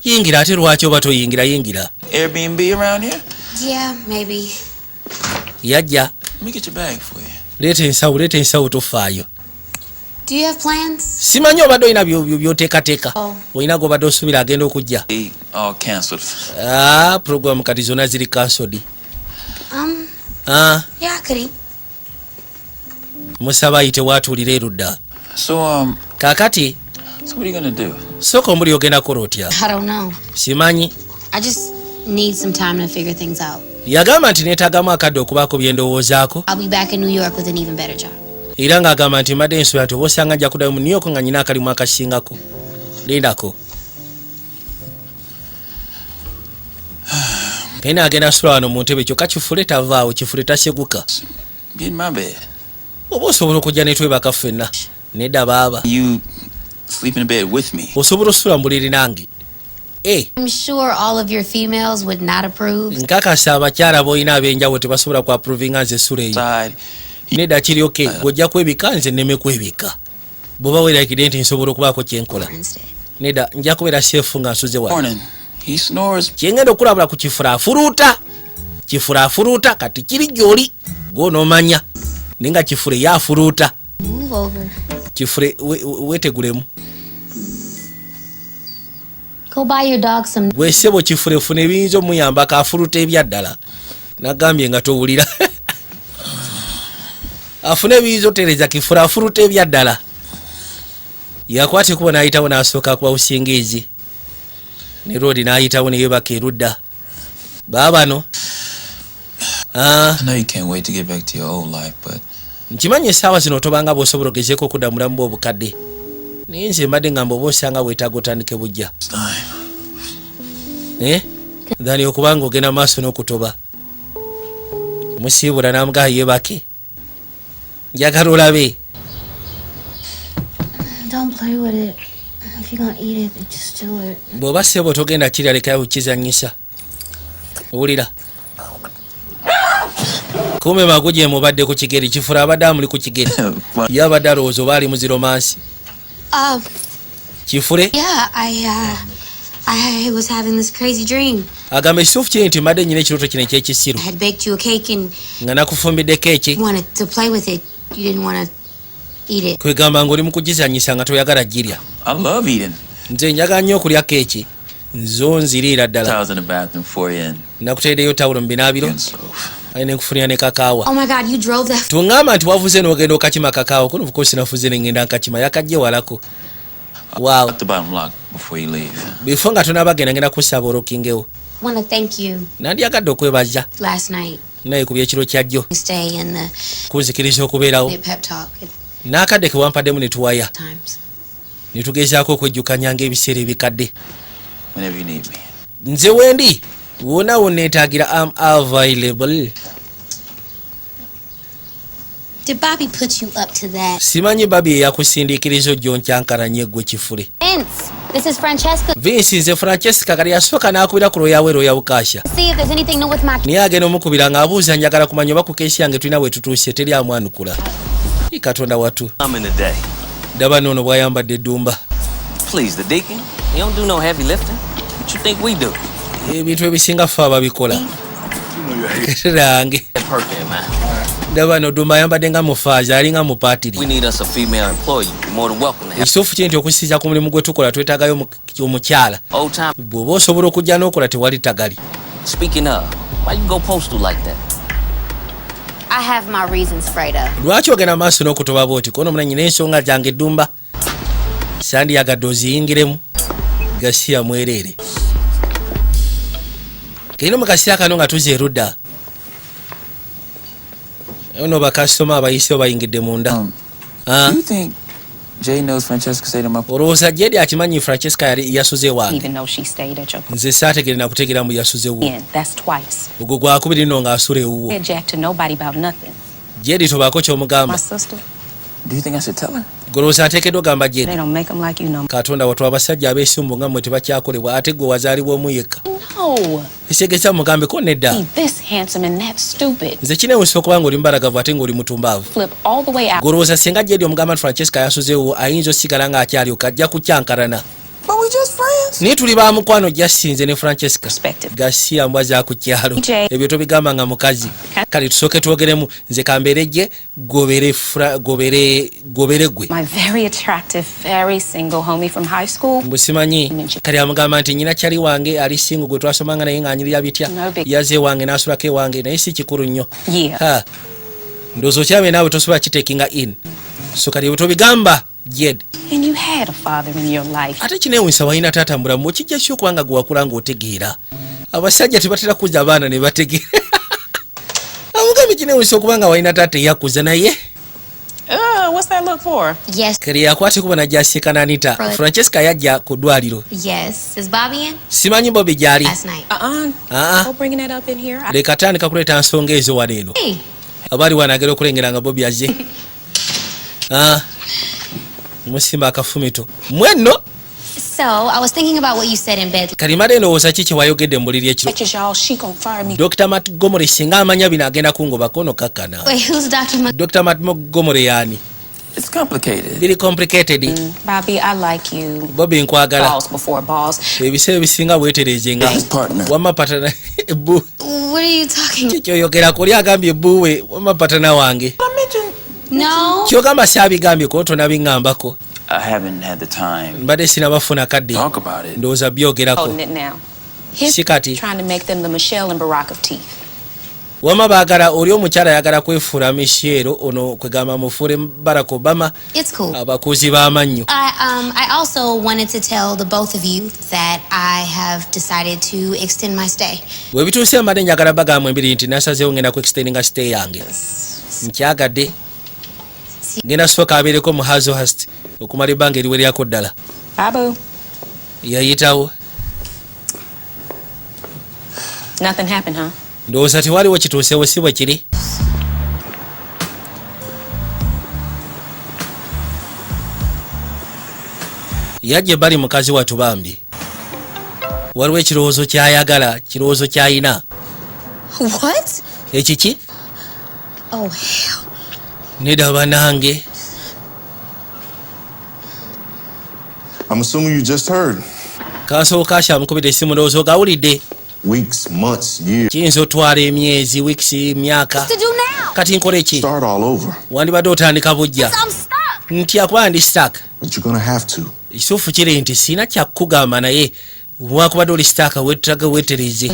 Yingira ate lwaki oba toyingira yingira. Airbnb around here? Yeah, maybe. Yajja. Let me get your bag for you. Leeta ensawo tofaayo. Do you have plans? Simanyi obadde olina by'oteekateeka. Oh. Olina gobadde osuubira agenda okujja. They all canceled. Program kati zonna ziri cancelled. Yeah, I could eat. Musaba ayite waatuulira erudda. So, Kaakati, so what are you gonna do? sooka omuli ogenda kukola otya? I don't know. Simanyi. I just need some time to figure things out. Yagamba nti neetaagamu akadde okubaako bye ndowoozaako. I'll be back in New York with an even better job. Era ng'agamba nti mbadde ensooya nti oba osanga nja kuddayo mu New York nga nyina akalimu akasingako. Lindako. Kayina agenda asula wano mu ntebe kyokka kifule tavaawo kifule taseguka. Get in my bed. Oba osobola okujja ne twebaka ffenna. Nedda baaba. You sleep in bed with me. Osobola osula mu buliri nange. I'm sure all of your females would not approve. Nkakasa abakyala b'olina ab'enjawulo tebasobola ku approvinga nze essula eyo. Side. Nedda kiri okay. Gojja kwebika nze nneme kwebika. Bw'oba weerabikidde nti nsobola okubaako kye nkola. Nedda nja kubeera seefu nga nsuze wano. Morning. He snores. Kyengenda okulabula ku kifuraafuruuta. Kifuraafuruuta kati kiri gy'oli. Gw'onoomanya. Naye nga kifure yaafuruuta. Move over. Kifure weetegulemu. Go buy your dog some. Gwe ssebo kifulefune ebiyinza omuyambako afuluta ebyaddala. Nagambye nga towulira. Afune ebiyinza otereza kifula afuluta ebyaddala. Yakwate kuba n'ayitawo n'asooka kuba busingiizi. Ne Rodi n'ayitawo ne yeebaka erudda. Baabano. I know you can't wait to get back to your old life, but Nkimanyi essaawa zino tobanga bw'osobola ogezeeko okudda mulamu bwo obukadde. Naye nze mbadde ngamba oba osanga weetaaga otandike bujja. Dhani okubanga ogenda maaso n'okutoba. Musiibula n'amugaa yeebake. Njagala olabe. Don't play with it. If you're gonna eat it, just do it. Bw'oba ssebo togenda kirya lekayo kukizannyisa. Owulira. Kume maguje mubadde ku kigeri kifura abadde amuli ku kigeri. Yabadde alowooza oba ali muziro mansi. Kifure? Yeah, I was having this crazy dream. Agamba ekituufu kiri nti mbadde nyina ekirooto kino eky'ekisiru. I had baked you a cake and Nga nakufumbidde keeki. you wanted to play with it. You didn't want to eat it. Kwegamba ng'oli mu kugizannyisa nga toyagala girya. I love eating. Nze njagala nnyo okulya keeki. Nzo nziriira ddala. Towels in the bathroom for you and Nakuteereddeyo tawulo mu binaabiro. Ayina enkufunira ne kakaawa. Oh my God, you drove that. Tungamba nti wavuze n'ogenda okakima kakaawa. Kuno of course nafuze ne ngenda nkakima. Yakajje walako. Wow. Lock the bottom lock before you leave. Before nga tonabagenda ngenda kusaba olokingewo. I want to thank you. Nandyagadde okwebaza. Last night. Naye ku byekiro kyajjo. Stay in the Kunzikiriza okubeerawo. pep talk. N'akadde ke wampaddemu ne tuwaya. Times. Ne tugezaako okwejjukanya ng'ebiseera ebikadde. Whenever you need me. Nze wendi. Wonna wonneetaagira am available. Did Bobby put you up to that? Simanyi Babi yakusindiikiriza ojjo nkyankalanye ggwe kifule. Vince, this is Francesca. Vince nze Francesca kali yasooka n'akubira ku lwoyaweero ya Bukasha. See if there's anything new with my. Naye agenda omukubira ng'abuuza njagala kumanya oba ku keesi yange tulina bwe tutuuse teri amwanukula. Katonda watu. I'm in the day. Daba noono bw'ayambadde eddumba. Please, the deacon, he don't do no heavy lifting. What you think we do? Ebintu ebisinga ffe ababikola. Range. Perfect, man. Daba no ddumba ayambadde nga mufaaza ali nga mupaatiri. We need us a female employee. You're more than welcome to have. Ekituufu kiri nti okusinziira ku mulimu gwe tukola twetaagayo omukyala. Old time. Bw'oba osobola okujja n'okola tewali tagali. Speaking of, why you go postal like that? I have my reasons, Freda. Lwaki ogenda maaso n'okutoba bw'oti kono muna nyina ensonga gyange eddumba. Sandiyagadde oziyingiremu. Gasiya mwereere. Kino mu kaseera kano nga tuzza erudda. Ono bakasitoma abayise bayingidde munda. Do you think Jay knows Francesca stayed in my Olowooza Jedi akimanyi Francesca yali yasuze wange. Even though she stayed at your Nze saategere na kutegera mu yasuze wo. inn. That's twice. Ogwo gwakubiri nno ng'asula ewuwo. Said Jack to nobody about nothing. Jedi tobaako ky'omugamba. My sister, Do you think I should tell her? Golowooza ateekeddwa ogamba they Jedi. don't make them like you no more. Katonda watwa abasajja abeesumbu nga mmwe tebakyakolebwa ate gwe wazaalibwa omu yekka. No. Ekitegeeza mugambeko nedda. Be this handsome and that stupid. Nze kineewusa okuba ng'oli mbalagavu ate ng'oli mutumbaavu. Flip all the way out. Golowooza singa Jedi omugamba nti Francesca yasuzeewo ayinza osigala ng'akyalyoka ajja kukyankalana. But we just friends. Naye tuli ba mukwano jasinze ne Francesca. Perspective. Gasiya mbwa za ku kyalo. DJ. Ebyo tobigamba nga mukazi. Kale tusooke twogeremu nze kambeere gye gobere gwe. My very attractive, very single homie from high school. Mbusimanyi kale amugamba nti nyina kyali wange ali singo gwe twasomanga naye ng'anyirira bitya. No big- Yaze wange n'asulako ewange naye si kikulu nnyo. Yeah. Ha. Ndowooza okyame naawe tosobola kitekinga in. So kale ebyo tobigamba Jedi. And you had a father in your life. Ate kineewuunyisa walina taata mulamu okijja ki okuba nga gwe wakula ng'otegeera. Abasajja tebatera kuzza abaana ne bategeera. Amugambi kineewuunyisa okuba nga walina taata eyakuza naye. What's that look for? Yes. Kale yakwate kuba najja asiika n'Anita. Francesca yajja ku ddwaliro. Yes. Is Bobby in? Simanyi Bobby gy'ali. Last night. Ah. Go bringing that up in here. Leka tandika kuleeta nsonga ezo wano eno. Hey. Abaali wanagera okulengera nga Bobby azze. Musimba akafumito. Mwenno. So, I was thinking about what you said in bed. Kalimade ndowooza ki kye wayogedde mu buliri ekiro. Bitches, y'all, she gonna fire me. Dr. Montgomery singa amanya bino agenda kungobako ono kakkana. Wait, who's Dr. Dr. Montgomery yaani? It's complicated. Biri complicated. Bobby, I like you. Bobby nkwagala. Balls before balls. Ebiseera ebisinga bwetereezenga. His partner. Wamma patana ebbu. What are you talking? Kyoyogerako oli agambye ebbuwe wamma patana wange. No. Kyogamba saabigambye ko tonabiŋŋambako. I haven't had the time. Mbadde sinabafuna kadde. Talk about it. Ndowooza byogerako. Holding it now. He's Sikati. trying to make them the Michelle and Barack of teeth. Wama baagala oli omukyala ayagala kwefuula Michelle ono kwegamba mufuule Barack Obama. It's cool. Abakuzi b'amannyo. I also wanted to tell the both of you that I have decided to extend my stay. Bwe bituuse mbadde njagala bagamba embiri nti nasazeewo ngenda ku extendinga stay yange. Nkyagadde. Ngenda sooka abeereko mu Hazohurst okumala ebbanga eriweryako ddala. Babu. Yayitawo. Nothing happened, huh? Ndowooza tewaliwo kituusewo si bwe kiri. Yajja ebbali mukazi wattu bambi. Waliwo ekirowoozo ky'ayagala, kirowoozo ky'ayina. What? Ekiki? Oh, hell. Nedda banange. I'm assuming you just heard. Kaasooka akyamukubira essimu ndowooza ogawulidde. Weeks, months, years. Kiyinza otwala emyezi, weeks, myaka. What to do now? Kati nkole ki? Start all over. Wandibadde otandika bujja. I'm stuck. Ntya kuba ndi stuck. But you're gonna have to. Ekituufu kiri nti sina kyakugamba naye wakubadde oli stuck weetaaga weetereze.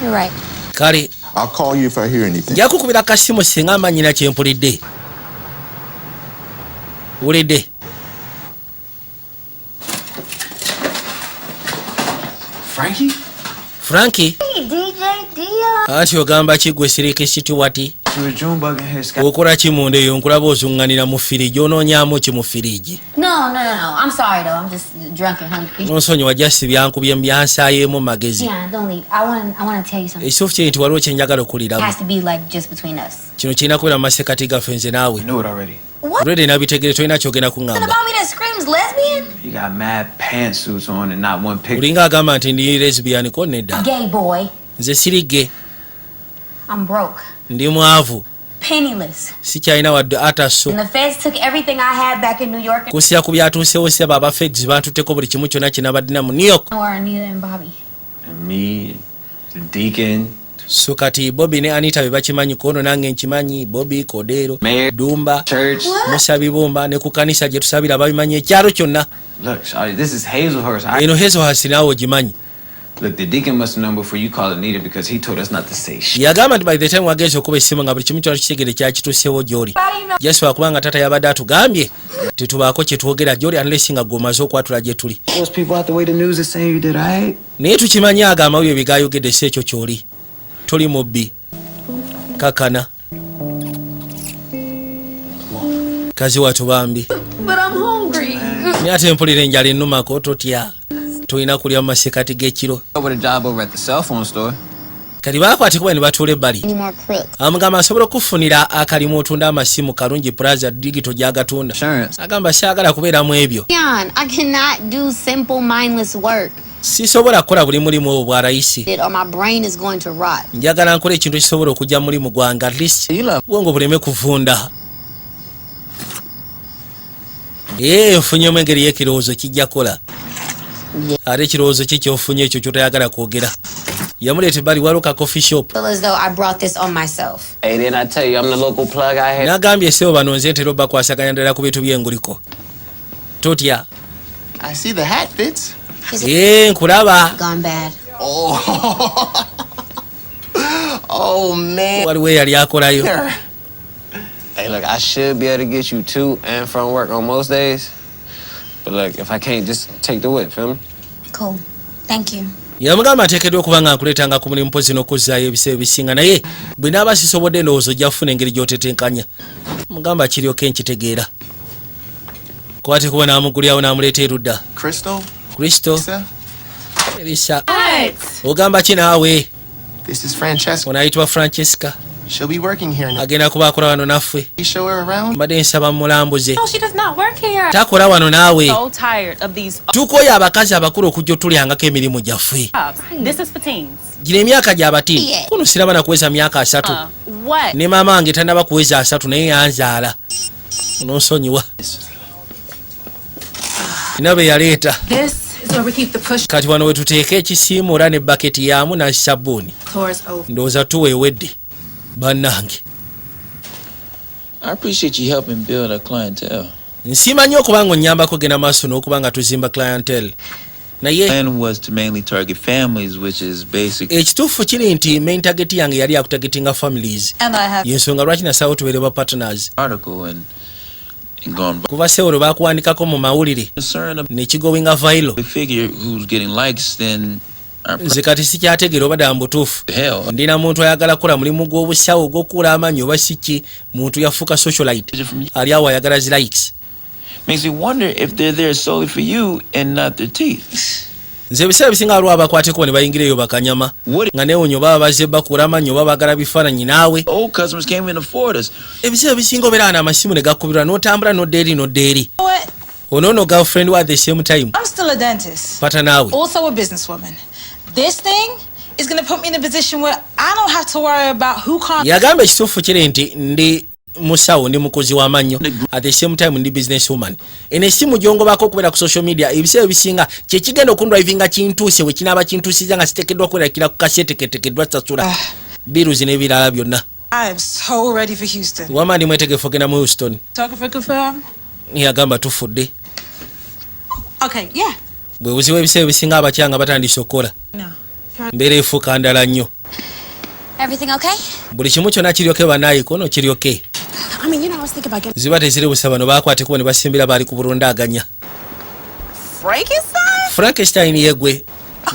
You're right. Kale I'll call you if I hear anything. nja kukubira kasimu singa amanyina kyempulidde. Wulidde? Frankie? Hey, DJ Dia. Ati ogamba ki gwe Siriki Situwati? She was June bugging his sky. Okola ki munda eyo nkulaba ozuŋŋanira mu firiji onoonyaamu ki mu firiji? No. I'm sorry though. I'm just drunk and hungry. Nonsonyiwa jasi byankubye mbyansaayeemu magezi. Yeah, don't leave. I want to tell you something. Ekituufu kiri nti waliwo kye njagala It okuliramu. has to be like just between us. Kino kirina kubeera mu masekkati gaffe nze naawe. I knew it already. What? Already nabitegere tolina kyogenda Something kuŋŋamba. about me that screams lesbian? You got mad pantsuits on and not one picture. Olinga agamba nti ndi lesbian ko nedda. Gay boy. Nze sirige. I'm broke. Ndi mwavu. Penniless. Sikyalina wadde ataso. And the feds took everything I had back in New York. Kusira ku byatuusewo seba aba feds bantutteko buli kimu kyonna kye nabaddina mu New York. Or Anita and Bobby. And me, the deacon. So kati Bobby ne Anita be bakimanyi kono nange nkimanyi. Bobby, Kodero, Mayor, Dumba, church. Musabibumba ne ku kanisa gye tusabira babimanyi ekyalo kyonna. Look, Shawty, this is Hazelhurst. Eno Hazelhurst naawe ogimanyi. Look, the deacon must have known before you called Anita because he told us not to say shit. Yagamba nti by the time wagenze okuba essimu nga buli kimu kyonna kitegere kyakituusewo gy'oli. Yasobola kubanga taata yabadde atugambye tetubaako kye twogera gy'oli unless nga gwe omaze okwatula gye tuli. Those people out the way the news is saying you did alright. Naye tukimanyi ago amawulire bye gaayogedde si ekyo ky'oli. Toli mubbi. Kakana. Kazi wattu bambi. But I'm hungry. Naye ate mpulira enjala ennumako totya. Tolina kulya mu masekkati g'ekiro. With a job over at the cell phone store. Kati baakwate kuba ne batuula ebbali. Any more crooks? Amugamba asobola okufunira akalimu otunda amasimu kalungi Plaza Digital gy'agatunda. Agamba saagala kubeeramu ebyo. Leon, I cannot do simple mindless work. Sisobola kukola buli mulimu obwo bwa rayisi. Or my brain is going to rot. Njagala nkola ekintu ekisobola okujja mu mulimu gwange at least bwongo buleme kuvunda. Nfunyemu engeri y'ekirowoozo kijja kola. Ate ekirowoozo ki ky'ofunye ekyo ky'otoyagala kwogera? Yamuleeta ebbali waliwo ka coffee shop. Feel as though I brought this on myself. Hey, didn't I tell you I'm the local plug I had? N'agambye ssebo bano nze ntera obbakwasaganya ddala ku bintu by'enguliko. Totya. I see the hat fits. Nkulaba. Gone bad. Oh man. Waliwo eyali akolayo. Hey, look, I should be able to get you to and from work on most days. But look, if I can't, just take the whip, feel me? Cool. Thank you. Yamugamba ateekeddwa okuba nga nkuleetanga ku mulimu mpozi n'okuzzaayo ebiseera ebisinga naye bwe naaba sisobodde endowoozo ojja kufuna engeri gy'otetenkanya. Mugamba kiryoke nkitegeera. Kwate kuba n'amugulyawo n'amuleeta erudda. Kristo. Elisa. Ogamba ki naawe? This is Francesca. Onaayitibwa Francesca. She'll be working here now. Agenda kuba akola wano naffe. You show her around? Mbadde nsaba mulambuze. No, she does not work here. Takola wano naawe. So tired of these Tukoye abakazi abakulu okujja otulyangako emirimu gyaffe. jobs. This is for teens. Gino emyaka gy'abatini. Kuno siraba na kuweza myaka 3. What? Ne mama wange tannaba kuweza 3 naye yanzaala. Nonsonyiwa. Ina be yaleeta. This is where we keep the push. Kati wano we tuteeka ekisiimu era ne baketi yamu na sabbuuni. Floor's over. Ndowooza tuweewedde. Bannange. I appreciate you helping build a clientele. nsimanyi okubanga onyambako genda maaso n'okubanga tuzimba clientele naye plan was to mainly target families, which is basic. ekituufu kiri nti main target yange yali akutargetinga families yensonga lwaki nasalawo tubeere ba partners Article and gone kuva sewolo bakuwandikako mu mawulire nekigowinga viral we figure who's getting likes then nze kati sikyategeera oba ddala mbutuufu ndina muntu ayagala kukola mulimu gw'obusawo ogw'okuula amaanyi oba siki muntu yafuuka socialite ali awo ayagala zi likes. makes me wonder if they're there solely for you and not their teeth. nze ebiseera bisinga waliwo abakwateko ne bayingireyo bakanyama nga neewonyo baba bazze bakuula amaanyi oba bagala bifaananyi naawe ebiseera bisinga obeera na amasimu ne gakubirwa n'otambula n'oddeeri onoono girlfriend wa at the same time I'm still a dentist. pata naawe Also a businesswoman. This thing is going to put me in a position where I don't have to worry about who can't. yagamba ekituufu kiri nti ndi musawo ndi mukozi w'amannyo at the same time ndi business woman eno essimu gyongobako okubeera ku social media ebiseera bisinga kyekigenda okundrivinga kintuuse we kinaaba kintuusiza nga siteekeddwa kwerakira ku kaseteketekeddwa sasula biruzi n'ebirala byonna. I am so ready for Houston. wama ndi mwetegefu ogenda mu Houston. Talking for confirm? yagamba tufudde. Okay, yeah. bwe buzibu ebiseera bisinga abakyanga batandise okukola mbeera efuuka ndala nnyo. Everything okay? buli kimu kyonna kiryoke banaayiko no kiryoke. I mean, you know, I was thinking about getting ziba teziri busa bano baakwateko ne basimbira baali ku bulundaaganya. Frankenstein yegwe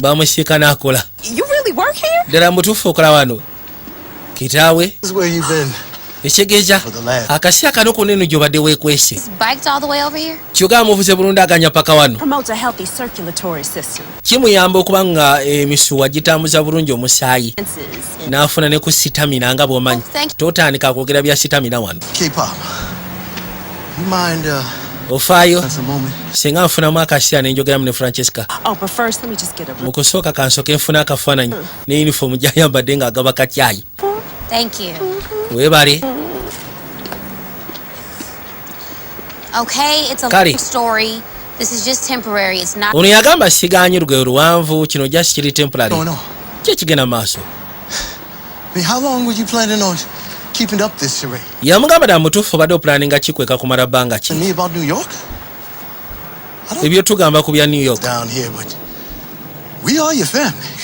bamusiika n'akola. You really work here? ddala mutuufu okola wano kitaawe ekyegeeza akasi akano konna eno gy'obadde weekwese Biked all the way over here? kyogaba muvuze bulundaaganya paka wano Promotes a healthy circulatory system. kimuyamba okuba nga emisuwa gitambuza bulungi omusaayi n'afuna ne ku sitamina nga bw'omanyi totandika kwogera bya sitamina wano ofaayo singa nfunamu akasiya nenjogeramu ne Francesca Oh, but first, let me just get a mu kusooka kansooke nfuna akafaananyi ne yunifoomu gy'ayambadde ng'agaba katyayi. Thank you. weebale. Okay, it's a Kari. long story. This is just temporary. It's not. ono yagamba sigaanyi lugoye luwanvu kino just kiri temporary kyekigenda maaso. How long were you planning on keeping up this charade? yamugamba ddala mutuufu obadde opulaninga kikweka kumala bbanga ki Me about New York? ebyo tugamba ku bya New York Down here, but we are your family.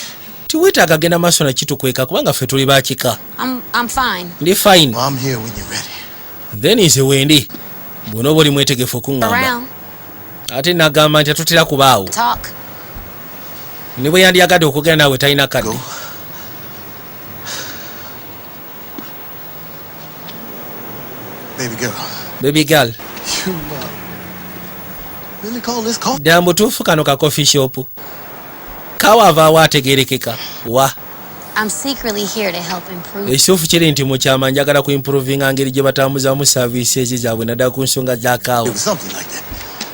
tiweetaaga genda maaso nakitukweka kubanga ffe tuli baakika. I'm fine. ndi fine. I'm here when you're ready. then nze wendi bw'onooba oli mwetegefu okuŋŋamba Around. ate nagamba nti atutera kubaawo Talk. ne bwe yandiyagadde okugenda naawe talina kadde. Go. Baby girl, baby girl you really call this coffee? ddala mutuufu kano ka coffee shop kawaavaawo ategeerekeka wa I'm secretly here to help improve. ekituufu kiri nti mu kyama njagala ku improvinga ngeri gye batambuzaamu saaviisi ezi zaabwe naddala ku nsonga za kaawo It was something like that.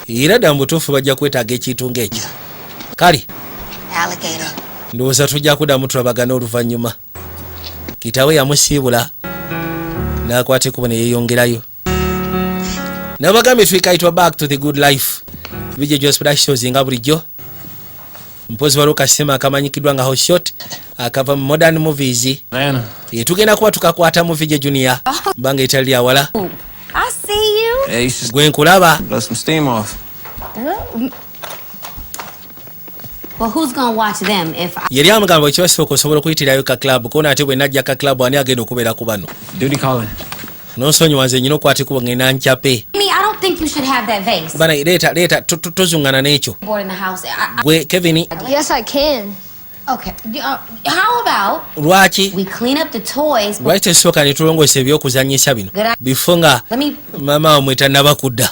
era ddala mutuufu bajja kwetaaga ekintu ng'ekyo kale Alligator. ndowooza tujja kuddamu tulabagana oluvannyuma. kitaawe yamusiibula n'akwata ekkubo ne yeeyongerayo. nabagambye twikaitwa back to the good life bijja Inspirations nga bulijjo mpozi waliwo kasema akamanyikiddwa nga hotshot akava mu modern movies tugenda kuba tukakwata mu Vijay Junior banga etali awala. I see you. Hey, you should gwe nkulaba. let some steam off. Well, who's gonna watch them if I... yali amugamba ekibasooka osobola okuyitirayo ka club kona ate bwe najja ka club ani agenda okubeera ku bano. Duty calling. n'onsonyiwa nze nyina okwata ekkubo ngenda nkyape. I don't think you should have that vase. bana leeta tozungana n'ekyo. Board in the house. gwe Kevin. Yes, I can. Okay. How about lwaki we clean up the toys? lwaki tesooka ne tulongoosa ebyokuzanyisa bino bifo nga maama wamwe tannaba kudda.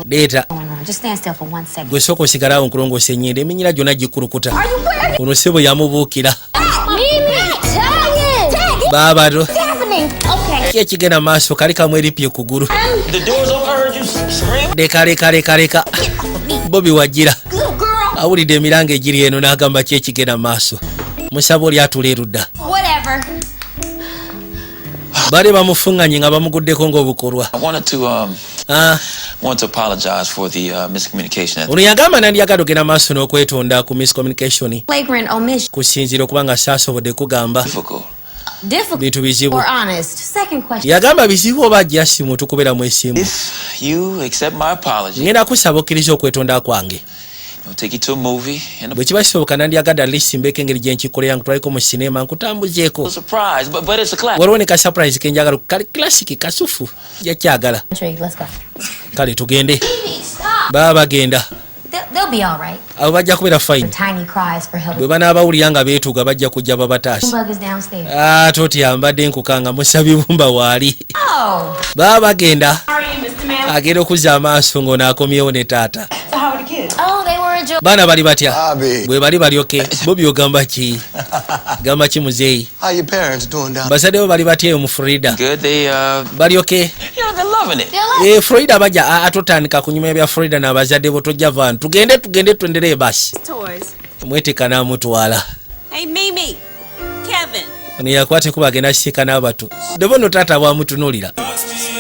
leeta Just stand still for 1 second. gwe sooka osigalawo nkulongoosa ennyenda eminyira gyonna gikulukuta. ono sebo yamubuukira. baabato ki ekigenda maaso kali kamu eripye kugulu. leka bobi wajjira awulidde emiranga egiri eno n'agamba ki ekigenda maaso. musaba oli atula erudda. bali bamufuŋŋanye nga bamuguddeko ng'obukolwa. ono yagamba nandiyagala ogenda maaso n'okwetonda ku miscommunication kusinziira okuba nga saasobodde kugamba difficult bintu bizibu. or honest? Second question. Yagamba bizibu oba ajja simu tukubera mu esimu. If you accept my apology, ngenda kusaba okkiriza okwetonda kwange. I'll take you to a movie and bwe kiba kisoboka nandyagadde alisi mbeeko engeri gye nkikolerera nkutwaliko mu sinema nkutambuzeeko. surprise, but it's a class. waliwo ne ka surprise ke njagala kali classic kasufu jakyagala. Let's go. Kale tugende. Baba bagenda. They'll be all right. Abo bajja kubeera fine. Tiny cries for help. Bwe banaabawulira nga beetuuga bajja kujja babataasi. Bug is downstairs. Toti ambadde nkukanga musabi bumba waali. Oh. Baba bagenda. How are you, Mr. Mail? Agenda okuzza amaaso ng'onaakomyewo ne taata. So how are the kids? Oh, they were enjoying. Baana bali batya? Bwe bali balyoke. Bobi ogamba ki? Gamba ki muzeeyi? How your parents doing down? Bazadde bo bali batya eyo mu Florida? Good, they Balyoke. you know, they're loving it. Florida bajja atotandika kunyuma ebya Florida n'abazadde bo tojja vaanu. Tugende twendereye basi. Toys. Mweteeka n'amutwala. Hey, Mimi. Kevin. Niyakwate kuba agenda kisiika n'abatu. Debo no taata bw'amutunuulira.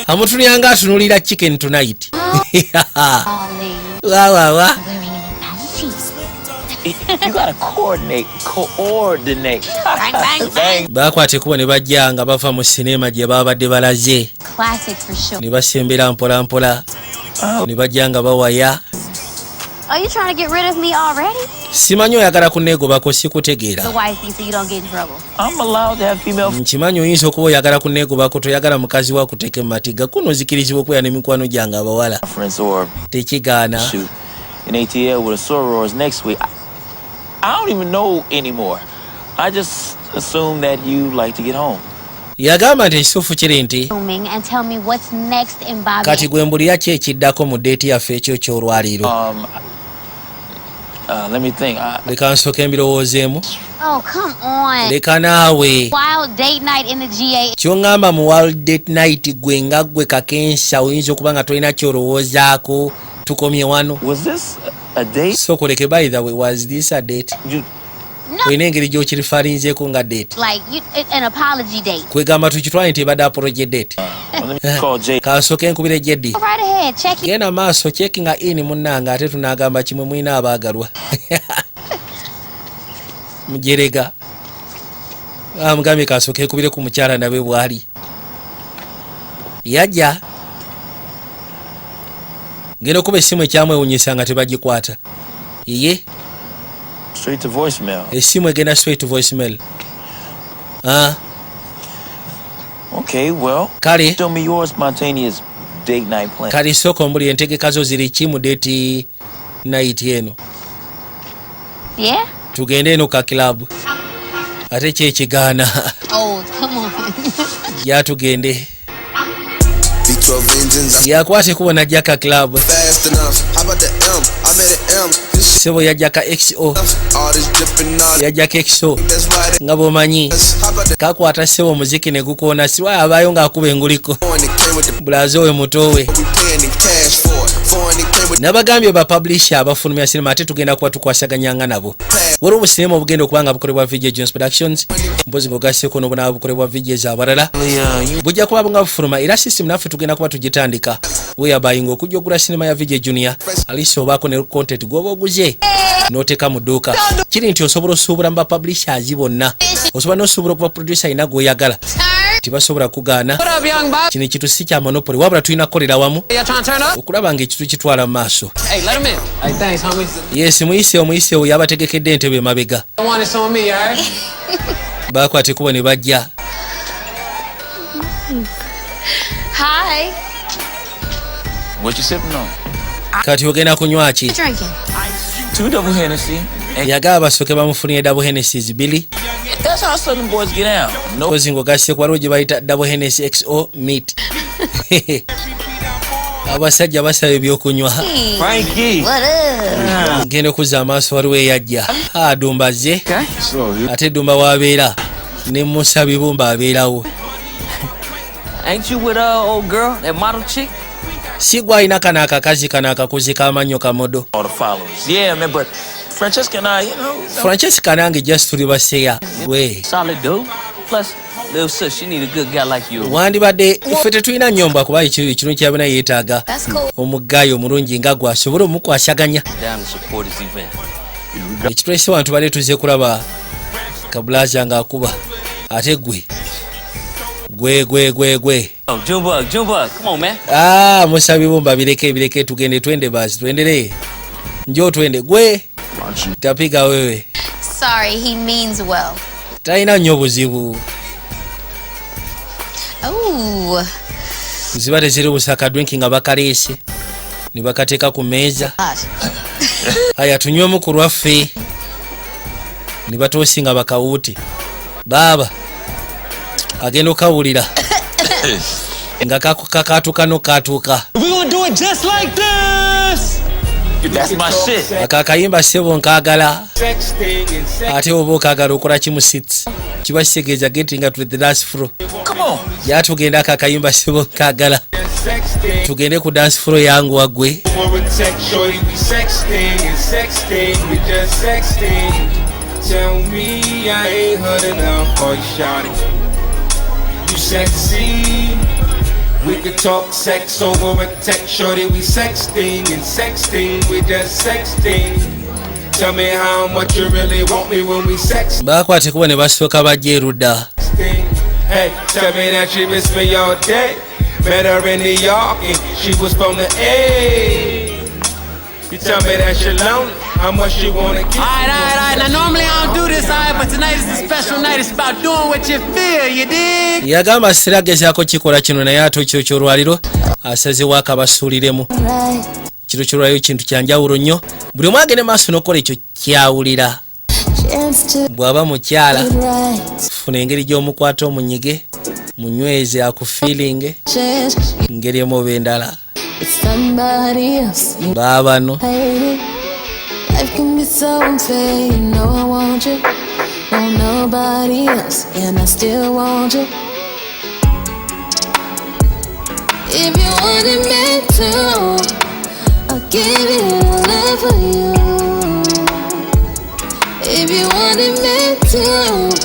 Amutunulira nga atunulira chicken tonight. Wa. You gotta coordinate. Bakwate kuba ne bajja nga bava mu sinema gye babadde balaze. Classic for sure. Ne basembera mpola mpola. Ne bajja nga bawaya. Are you trying to get rid of me already? Simanyi oyagala kunneegobako sikutegeera. The wifey, so you don't get in trouble. I'm allowed to have female. Nkimanyi oyinza okuba oyagala kunneegobako toyagala mukazi wa kuteeka mu matiga. Kuno zikirizibwa okweya n'emikwano gyange abawala. Friends or Tekigaana. shoot in ATL with a sorors next week. I don't even know anymore. I just assume that you like to get home. Yagamba nti ekisuufu kiri nti And tell me what's next in Bobby. kati gwe mbulira ki ekiddako mu deeti yaffe ekyo ky'olwaliiro. Let me think. Leka nsooke mbirowoozeemu. Oh, come on. Leka naawe. Wild date night in the GA. Ky'oŋŋamba mu World Date Night gwe nga gwe kakensa oyinza okuba nga tolina ky'olowoozaako tukomye wano. Was this a date? So koleke by the way, was this a date? Olina engeri gy'okirifalinzeeko nga date. Like an apology date. Kwegamba tukitwale nti ebadde apology date. Let me call Jay. Kansooke nkubire Jeddi. Go right ahead, check it. Genda maaso checking in munnanga ate tunaagamba kimwe mwina abaagalwa. Mujerega. Mugambye kansooke nkubire ku mukyala nabe bwali. Yajja. Genda okuba essimu ekyamwewunyisa nga tebagikwata. Iye. Straight to voicemail. Essimu egenda straight to voicemail. Okay, well, Kale. tell me your spontaneous date night plan. Kale sooka ombuli entegeka zo ziri ki mu date night eno? Yeah? Tugende eno ka club. Ate kyekigaana. Oh, come on. Ya tugende. Yakwate kubona jaka club. Sebo yajaka XO. Yajaka XO. Nga bwomanyi. Kakwata sebo muziki ne gukoona siwa abayo nga akuba enguliko. Bulazo we mutowe. Nabagambye ba publisher abafulumya sinema ate tugenda kuba tukwasaganyanga nabo. Waliwo obusinema obugenda okuba bukolebwa Video Jones Productions. Mpozi ngogaseeko n'obunaba bukolebwa videos abalala. Bujja kuba nga bufuluma era system naffe tugenda kuba tugitandika. Whereby ng'okujja ogula sinema ya Video Junior alisi obaako ne content gw'oba oguze n'oteeka mu dduuka. Kiri nti osobola osuubula mu ba publishers bonna. Osobola n'osuubula okuba producer alina gw'oyagala. Tibasobola kugaana. Kino ekintu si kya monopoly wabula tulina kukolera wamu okulaba ng'ekintu kitwala mu maaso. Yes, muyiseewo yabategekedde entebe emabega. Bakwate kuba ne bajja. Hi. What you sipping on? Kati ogenda kunywa ki? Drinking. 2 double Hennessy. Yagaba basooke bamufunire double Hennessys 2. That's how Southern boys get down. No. Kozi ng'ogasse waliwo gye bayita double Hennessy XO meat. Abasajja basaba ebyokunywa. Frankie. What up? Ngenda okuzza amaaso waliwo eyajja. Dumbaze. Ate Dumba w'abeera. Ne Musa Bibumba abeerawo. Ain't you with old girl, that model chick? Si gwe alina kano akakazi kano akakuzi k'amannyo kamodo. All the followers. Yeah, man, but Francesca and I, you know. Francesca nange just tuli baseya. Gwe. Solid dude. Plus, little sis, she need a good guy like you. Wandibadde ffe tetulina nnyomba kuba ekirungi kyabina yeetaaga. That's cool. Omuggaayo omulungi nga gwe asobole omukwasaganya. Down to support this event. Ekitwese wano tubadde tuzze kulaba kabulaza ng'akuba ate gwe. Oh, Junebug, come on, man. Musabi bumba bireke tugende twende basi tuendelee. Njoo twende gwe. Tapiga wewe. Sorry, he means well. Taina nnyo buzibu. Oh. Zibate ziri busaka drinking abakalese. Ni bakateka ku meza. Aya tunywemu ku lwaffe. Ni batosinga bakawuti. Baba. Agenda okawulira. Nga kakatuka no katuka. We gonna do it just like this. That's my shit. Akakayimba sebo nkagala. Ate obo kagala okola kimusitsi. Kiba kisegeeza getting to the dance floor. Come on. Ya tugenda akakayimba sebo nkagala. Tugende ku dance floor yangu wagwe. Tell me I ain't heard enough for you, shawty. You sexy. We could talk sex over a text, shorty. We sexting and sexting. We just sexting. Tell me how much you really want me when we sexting. Bakwate kuba ne basooka bajja erudda. Hey, tell me that she miss me all day. Met her in New York and she was from the A. You tell me that you're lonely. How much you wanna keep? Alright. Now normally I don't do this, alright, but tonight is a special night. It's about doing what you feel, you dig? Yagamba siragezaako kikola kino naye ate ekyo kyolwaliro asazeewo akabasuuliremu. Kiro kyolwaliro kintu kyanjawulo nnyo. Buli omu agende maaso n'okola ekyo kyawulira. Bw'aba mukyala funa engeri gy'omukwata omunyige munyweze akufiiringe ngeri emu oba endala. Baabano Life can be so unfair, you know I want you. No, nobody else, and I still want you. If you wanted me to, I'll give it all up for you. If you wanted me to.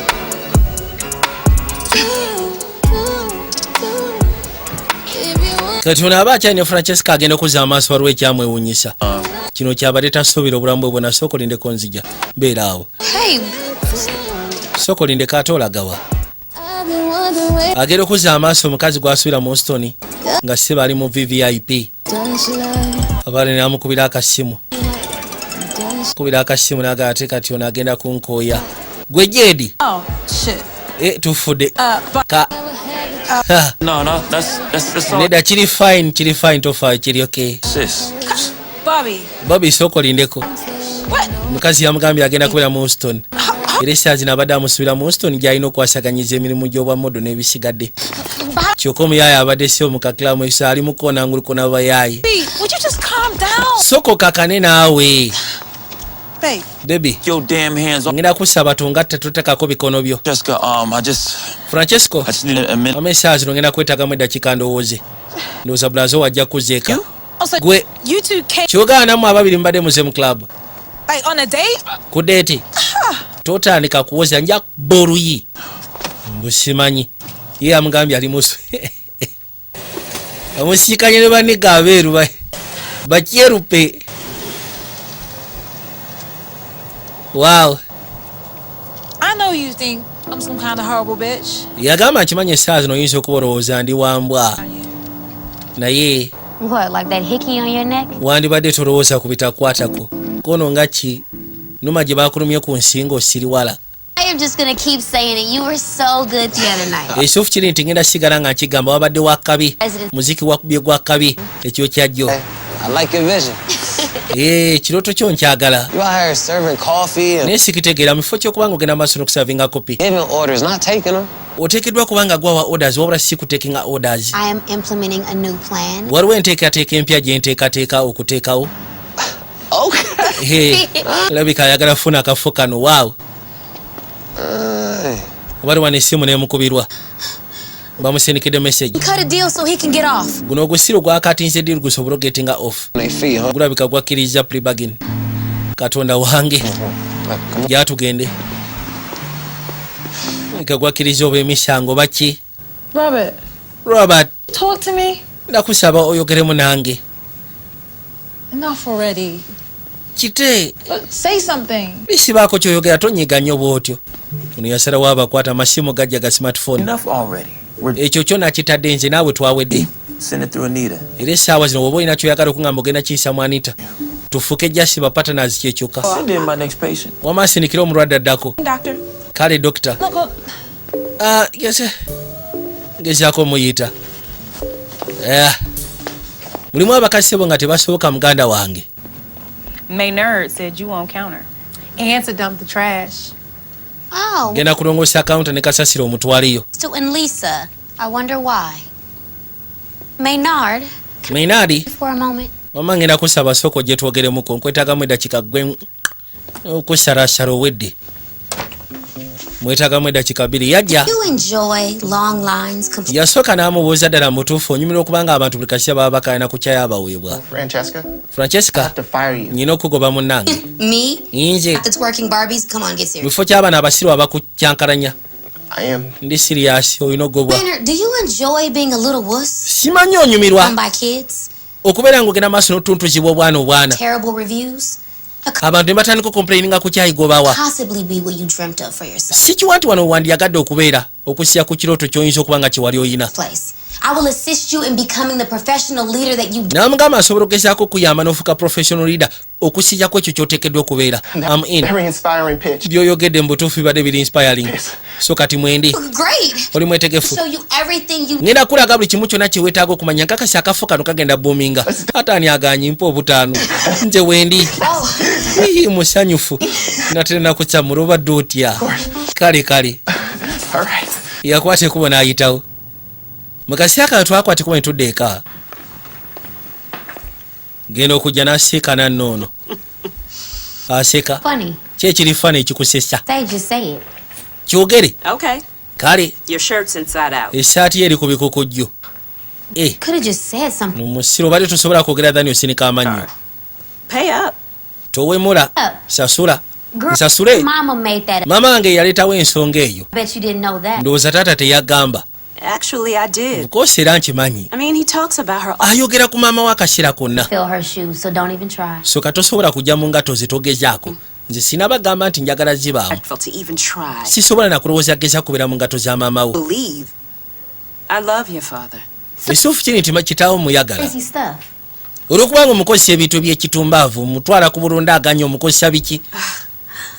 Kati ono aba akyalina Francesca agenda okuzza amaaso waliwo ekyamwewuunyisa. Kino kyabadde tasoobera obulamu bwe bwonna. Soko lindeko nzija mbeera awo. Soko lindeko ate olagawa. Agenda okuzza amaaso omukazi gw'asuubira mu Houston nga sseba ali mu VVIP. Abaana ne bamukubira akasimu. Kubira akasimu n'agamba ate kati ono agenda kunkooya. Gwe Jedi. Tufudde. No, that's all. Neda kiri fine tofa kiri okay. Sis. Bobby soko lindeko. Mukazi yamugambye agenda kubera mu Houston. Era essaazi n'abadde amusuubira mu Houston gy'alina okwasaganyiza emirimu gy'obwa modo n'ebisigadde. Kyokka omuyaaye abadde si omukakilamu ekisa ali mukoona nguluko n'abayaaye. Soko kakane naawe. Baby, your damn hands on. Ngenda kusaba tungatte tutekako bikono byo. Francesco, amesaazi ngenda kwetagamu eddakiika ndowooze. Ndowooza bulazo wajja kuzeeka. Gwe, kyogaanamu ababiri mbadde muze mu club. Ku date. Totandika kuwoza nja boruyi. Mbusimanyi. Ye amugambye ali musu. Amusikanye ne banniga abeeru bakyerupe. Wow. I know you think I'm some kind of horrible bitch. Yagamba kimanye essaazi noyinza okuba olowooza ndi wambwa. Naye. What, like that hickey on your neck? Wandibadde tolowooza ku bitakwatako. Kono nga ki? Numa gye baakulumye ku nsinga osiriwala. I am just gonna keep saying it. You were so good the other night. Ekituufu kiri nti ngenda sigala nga nkigamba wabadde wa kabi. Muziki wakubye gwa kabi. Ekyo kyajjo. I like your vision. Kiroto kyo nkyagala. You out here serving coffee and... Naye sikitegeera mu kifo ky'okubanga ogenda maaso n'okusavinga kopi. Giving orders, not taking them. Oteekeddwa kubanga gwawa orders wabula si kutekinga orders. I am implementing a new plan. Waliwo enteekateeka empya gye nteekateeka okuteekawo. Okay. Labika ayagala funa akafo kano. Waaw. Waliwo n'essimu n'emukubirwa. Bamusindikidde message. Cut a deal so he can get off. Guno ogusiro gwakatinze deal gusobola ogetinga off. Gulabika gwakkiriza pre-bargain. Katonda wange. Gyatugende. Gwakkiriza oba emisango baki. Robert. Talk to me. Nakusaba oyogeremu nange. Enough already. Kite. Say something. Bisibaako kyoyogera tonyiga nnyo bw'otyo. ono yasalawo abakwata amasimu gajja ga smartphone. Enough already. Ekyo kyo nakitadde nze naawe twawedde. Send it through Anita. Era essaawa zino woba olina kyoyagala okungamba ogenda kiyisa mu Anita. Tufuke jasi ba partners kyekyokka. Send in my next patient. Wamasinikira omulwadde addako. Doctor. Kale doctor. Yes. Gezaako muyita. Mulimu abakasebo nga tebasoboka muganda wange. Maynard said you won't counter. And to dump the trash. Oh. Genda kulongoosa counter ne kasasira omutwaliyo. So, and Lisa, I wonder why. Maynard. Maynard. For a moment. Mama ngenda kusaba soko gye twogeremuko nkwetagamu eddakiika gwe okusarasara owedde. Mwetagamu eddakiika 2 yajja. You enjoy long lines. Yasooka n'amubuuza ddala mutuufu onyumirwa okubanga abantu buli kasya baba bakayana ku kyaya abaweebwa. Francesca, nina okugoba munnange. Me? Inze. It's working Barbies. Come on, get serious. Bifo ky'abaana abasirwa abakukyankalanya. Ndi serious olina ogobwa. Maynard, do you enjoy being a little wuss? Simanyi onyumirwa. By kids? Okubeera ng'ogenda maaso n'otuntuzibwa obwana. Terrible reviews? Abantu ne batandika complaininga ku kyayigobawa. Possibly be what you dreamt of for yourself. Si kiwanti wano wandiyagadde okubeera okusya ku kirooto ky'oyinza okuba nga kyewali oyina. I will assist you in becoming the professional leader that you Namugamba asobola okugezaako okuyamba n'ofuuka professional leader okusijjako ekyo ky'oteekeddwa okubeera. I'm in. By'oyogedde mu butuufu bibadde biri inspiring. So kati mwendi. Great. Oli mwetegefu. Show you everything you ngenda kulaga buli kimu kyonna kye weetaaga okumanya nkakasi akafo kano kagenda boominga. Ate ani aganye mpa obutaano. Nze wendi. Musanyufu. Natera nakutsa muroba dotya. Kale. Yakwata ekubo n'ayitawo. Mugasi akantu akwate kuba ntudde eka. Genda okujja n'aseeka nannoono. Aseka. Funny. Kyekiri fana ekikusesa. Just say it. Kyogere. Okay. Kale. Your shirt's inside out. Essaati eri ku bikokojjo. Could have just said something. Musiro bali tusobola kwogera dhani osinika amanyo. Pay up. Towemula. Sasula. Sasule. Mama made that up. Mama wange yaleetawo ensonga eyo. Bet you didn't know that. Ndowooza taata teyagamba. Actually, I did. Of course era nkimanyi. I mean, he talks about her. Ayogera ku maama wa akaseera konna. Fill her shoes, so don't even try. So katosobola kujja mu ngato zitogezaako. Nze sinabagamba nti njagala zibaamu. Sisobola nakulowooza geza kubeera mu ngato za maama wo. Believe. I love your father. Ekituufu kiri nti kitaawo muyagala. Olw'okubanga omukozesa ebintu by'ekitumbaavu mutwala ku bulonda aganya omukozesa biki?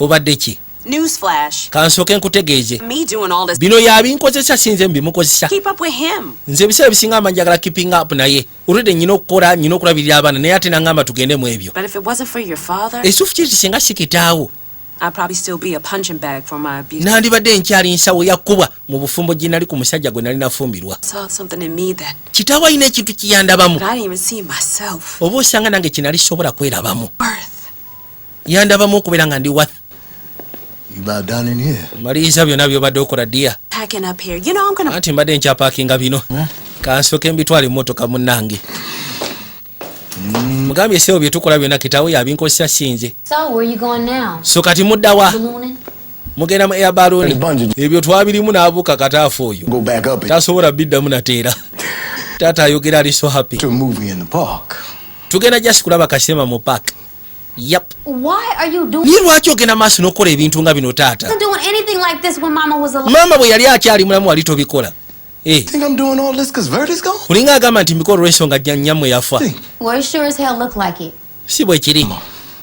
Obadde ki? Newsflash. Kansooke nkutegeeze. Me doing all this. Bino yabinkozesa sinze mbimukozesa. Keep up with him. Nze ebiseera bisinga amanjagala keeping up naye. Olwedde nyina okukola nyina okulabirira abaana naye ate nangamba tugende mu ebyo. But if it wasn't for your father, ekituufu kiri singa si kitaawo. I'd probably still be a punching bag for my abuse. Nandibadde nkyali nsawo yakkubwa mu bufumbo gye nali ku musajja gwe nali nafumbirwa. Saw something in me that Kitaawo alina ekintu kiyandabamu. I didn't even see myself. Oba osanga nange kinali sobola kwerabamu. Yandabamu okubeera nga ndi worth. You about done in here? Maliriza byonna by'obadde okola ddiya. Packing up here. You know I'm gonna. Anti mbadde nkyapaakinga bino. Kansooke mbitwale emmotoka munnange. Mugambye essebo bye tukola byonna kitaawo yabinkozesa sinze. So where you going now? So kati muddawa. Mugenda mu air balloon. Ebyo twabirimu n'abuuka kataafu oyo. Tasobola biddamu nateera. Taata ayogera ali so happy. Tugenda just kulaba kasema mu park. Yep. Why are you doing? Ni lwaki ogenda maaso n'okola ebintu nga bino taata? I wasn't doing anything like this when Mama was alive. Mama bwe yali akyali mulamu wali tobikola. Think I'm doing all this because Verdi's gone? Olinga agamba nti mbikola olw'ensonga nnyammwe yafa. Well, it sure as hell look like it. Si bwe kiri.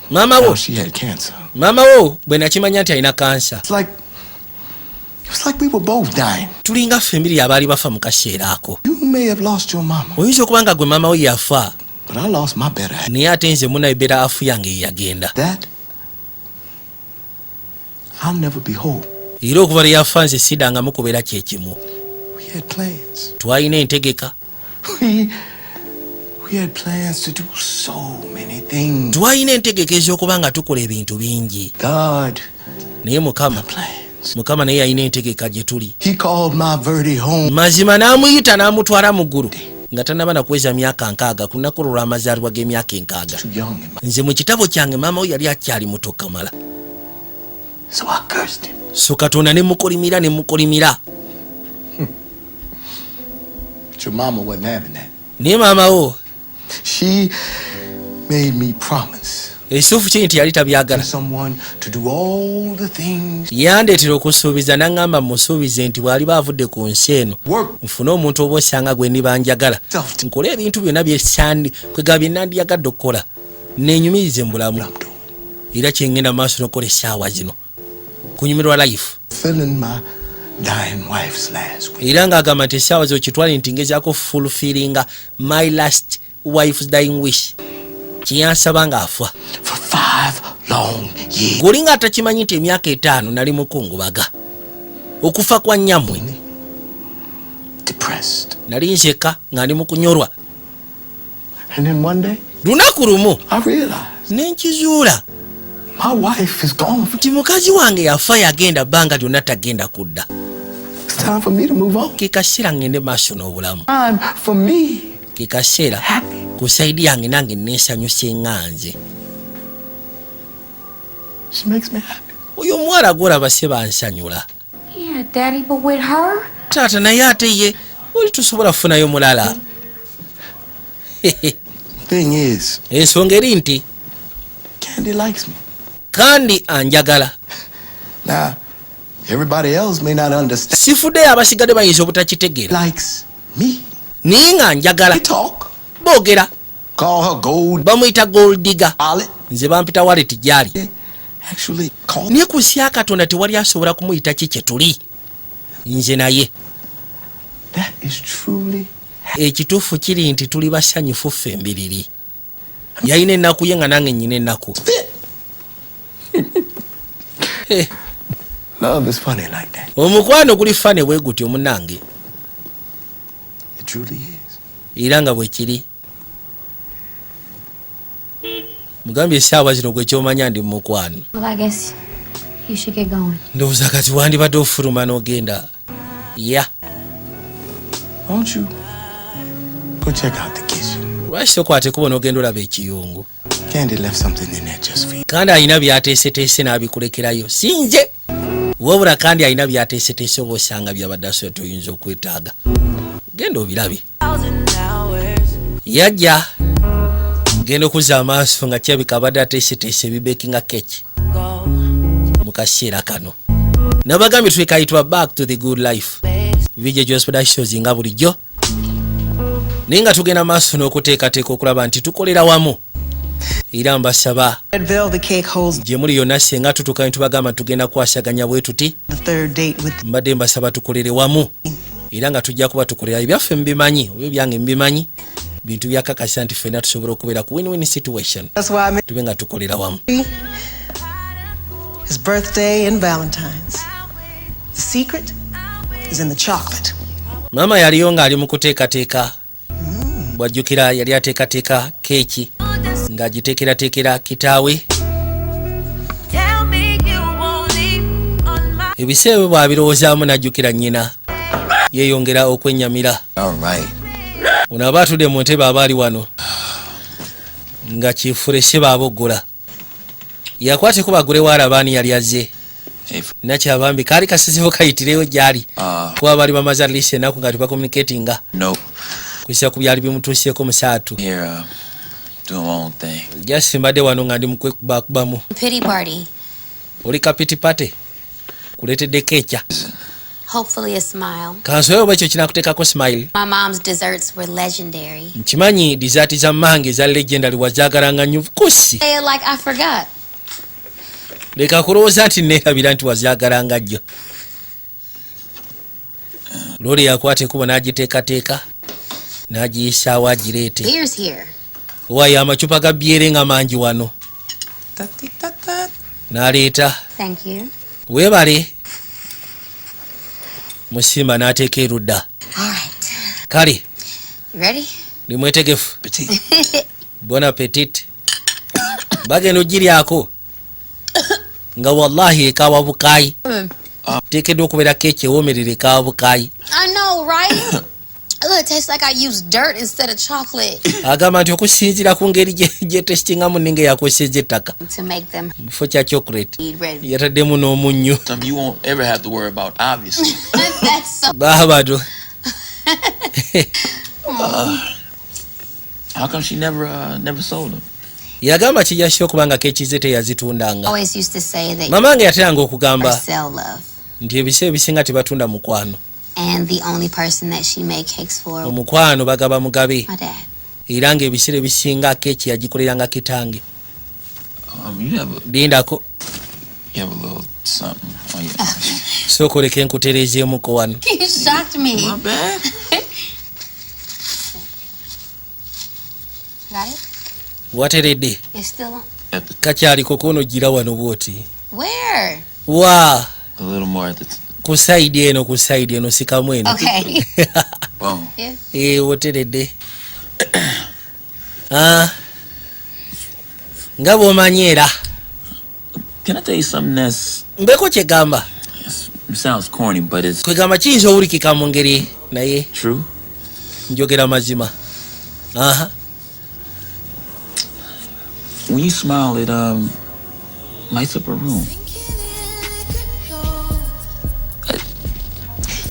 Mama wo. She had cancer. Mama wo bwe nakimanya nti alina kansa. It's like we were both dying. Tulinga ffembiri abaali bafa mu kaseera ako. You may have lost your mama. Oyinza okuba nga gwe mama we yafa. But I lost my better half. Naye ate nze munaye better half yange yagenda. That I'll never be whole. Era okuva lwe yafa nze sidangamu kubeera kyekimu. We had plans. Twalina entegeka. We had plans to do so many things. Twalina entegeka ez'okuba nga tukola ebintu bingi. God. Naye Mukama naye yalina entegeka gye tuli. He called my Verdi home. Mazima n'amuyita n'amutwala mu ggulu. Nga tannaba nakuweza myaka 6 ku lunaku lw'amazaalibwa g'emyaka 6. Nze mu kitabo kyange maama we yali akyali muto kamala. So I cursed him. So Katonda ne mukolimira. But your mama wasn't having that. Naye maama wo. She made me promise. Ekituufu kiri nti yali tabyagala. Yandeetera okusuubiza n'aŋŋamba musuubize nti bw'ali baavudde ku nsi eno nfune omuntu oba osanga gwe ndibanjagala nkole ebintu byonna kwegaba bye nandiyagadde okukola neenyumirize mu bulamu era kyengenda maaso n'okukola essaawa zino kunyumirwa life era ng'agamba nti essaawa zo kitwale nti ngezaako fulfillinga my last wife's dying wish kyeyansaba ng'afa gwolinga atakimanyi nti emyaka 5 nali mukungubaga okufa kwa nnyamwe nali nseka nga ndi mukunyorwa lunaku lumu nenkizuula nti mukazi wange yafa yagenda bbanga lyonna tagenda kudda kekaseera ngende maaso n'obulamu kekaseera ku saidi yange nange nensanyusa eŋŋanze oyo omuwala gwolaba se bansanyula taata naye ate ye oli tusobola kufunayo mulala ensonga eri nti kandi anjagala sifuddeyo abasigadde bayinza obutakitegeera naye nga njagala boogera bamuyita goldiga nze bampita walet gyali naye ku nsi ya Katonda tewali asobola kumuyita ki kye tuli nze naye ekituufu kiri nti tuli basanyufu ffe embiriri yalina ennaku ye nga nange nnyina ennaku omukwano guli fane bwe gutyo munange era nga bwe kiri mugambye essaawa zino gwe kyomanya ndi mu mukwano ndowooza kati wandibadde ofuluma n'ogenda ya lwaki tokwate kuba n'ogenda olaba ekiyungu kandi alina byateeseteese n'abikulekerayo sinze wabula kandi alina byateeseteese oba osanga byabadde asobola toyinza okwetaaga genda obirabe yajja genda okuzza amaaso nga kyabika abadde ateeseteese bibekinga keki mu kaseera kano nabagambye twekayitwa back to the good life video productions nga bulijjo naye nga tugenda maaso n'okuteekateeka okulaba nti tukolera wamu era mbasaba gye muli yonna senga tutuuka ne tubagamba tugenda kwasaganya bwe tuti mbadde mbasaba tukolere wamu era nga tujja kuba tukolera ebyaffe mubimanyi oba ebyange mubimanyi bintu byakakasa nti ffenna tusobola okubeera ku win-win situation tube nga tukolera wamu. His birthday and Valentine's. The secret is in the chocolate. Mama yaliyo ng'ali mu kuteekateeka bwajjukira yali ateekateeka keeki ng'agiteekerateekera kitaawe ebiseera bw'abirowoozaamu n'ajjukira nnyina yeeyongera okwennyamira ono aba atudde mu ntebe aba ali wano nga kifuleshe baaboggola yakwateko bagulewo alabaani yali azze nakyabambi kaali kasizeo kayitireyo gyali kuba bali bamaze atleast ennaku nga tubakomunicatinga kusa ku byali bimutuuseeko musaatu just mbadde wano nga ndi mukwekubakubamu oli kapiti pate kuleetedde keekya Hopefully a smile. Kansoyo oba ekyo kinakuteekako smile. My mom's desserts were legendary. Nkimanyi dessert za mmange za legendary wazaagalanga nnyo kusi. Say it like I forgot. Leka kulowooza nti neerabira nti wazaagalanga jjo. Lori yakwata ekubo n'agiteekateeka n'agiyisaawo agireete. Beer's here. Waayo amacupa ga byere nga mangi wano. N'aleeta. Thank you. Weebale. Musima n'ateeka erudda. Kale. Ready? Ndi mwetegefu. Bon appetit. Bagenda ogiryako. Nga wallahi ekawa bukaayi. Teekeddwa okubeera keeki ewoomerera ekawa bukaayi. I know, right? Look, it tastes like I used dirt instead of chocolate. Agamba nti okusinziira ku ngeri gye testingamu ninga yakozesa ettaka. To make them. Bifo kya chocolate. Yataddemu n'omunnyo. You won't ever have to worry about, obviously. That's so. Baabado. How come she never sold them? yagamba kijasho kubanga kekize teyazitundanga. Always used to say that Mamange yateranga okugamba sell love. nti ebiseera ebisinga tebatunda mukwano. And the only person that she made cakes for omukwano bagaba mugabe. my dad. Era ng'ebiseera ebisinga keeki yagikoleranga kitange. Lindako. You have a little something on your sooka oleke nkutereezeemuko wano. You shocked me. My bad. Got it? Wateredde. It's still on. Kacyaliko kono gira wano bwoti. Where? Wa. A little more at the Ku side eno sikamu eno. Okay. Boom. Yeah. Wateredde. Nga bw'omanyeera. Can I tell you something that's... Mbeko kyegamba. It sounds corny, but it's... Kwegamba kiyinza owulikika mu ngeri naye. True. Njogera mazima. When you smile, it lights up a room.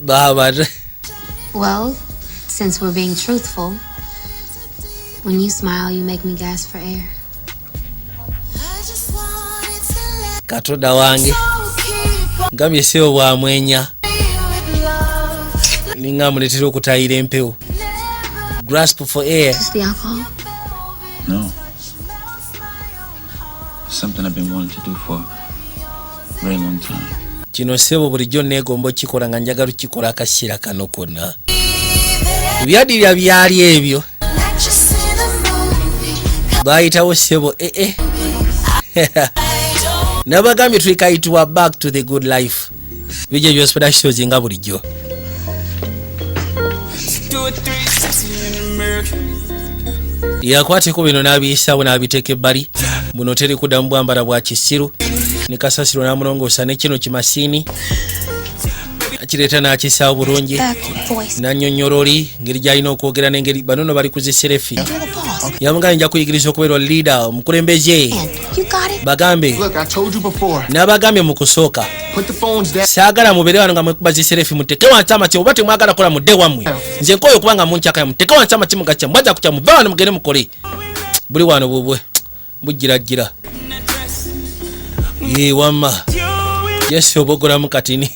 Baba. Well, since we're being truthful, when you smile, you make me gasp for air. Katonda wange. Ngamye seo bwamwenya. Ninga muletera okutayira empewo. Grasp for air. Is the alcohol? No. It's something I've been wanting to do for a very long time. Kino sebo bulijjo neegomba okikola nga njagala okikola akasira kano konna. Ebyadirira byali ebyo. Bayitawo sebo Nabagambye tulikayitibwa back to the good life. Bijja byospera shows nga bulijjo. Yakwateko bino n'abiyisawo n'abiteeka ebbali. Buno teri kuddamu bwambala bwa kisiru. Ne kasasiro n'amulongoosa ne kino kimasiini. Akireeta n'akisaawo bulungi. Nannyonnyoroli ngeri gy'alina okwogera n'engeri bano no bali kuziserefi. Yamugambye nja kuyigiriza okubeera leader omukulembeze. Bagambe. N'abagambye mu kusooka. Saagala mubeere wano nga mwekuba ziserefi muteeke wansi amati oba temwagala kola mudde wammwe. Nze nkooye okubanga munkyakaya muteeke wansi amati mugakya mbwaza kutya muve wano mugende mukole. Buli wano bubwe. Bujjirajjira. Wamma. Yes, obogolamu katini.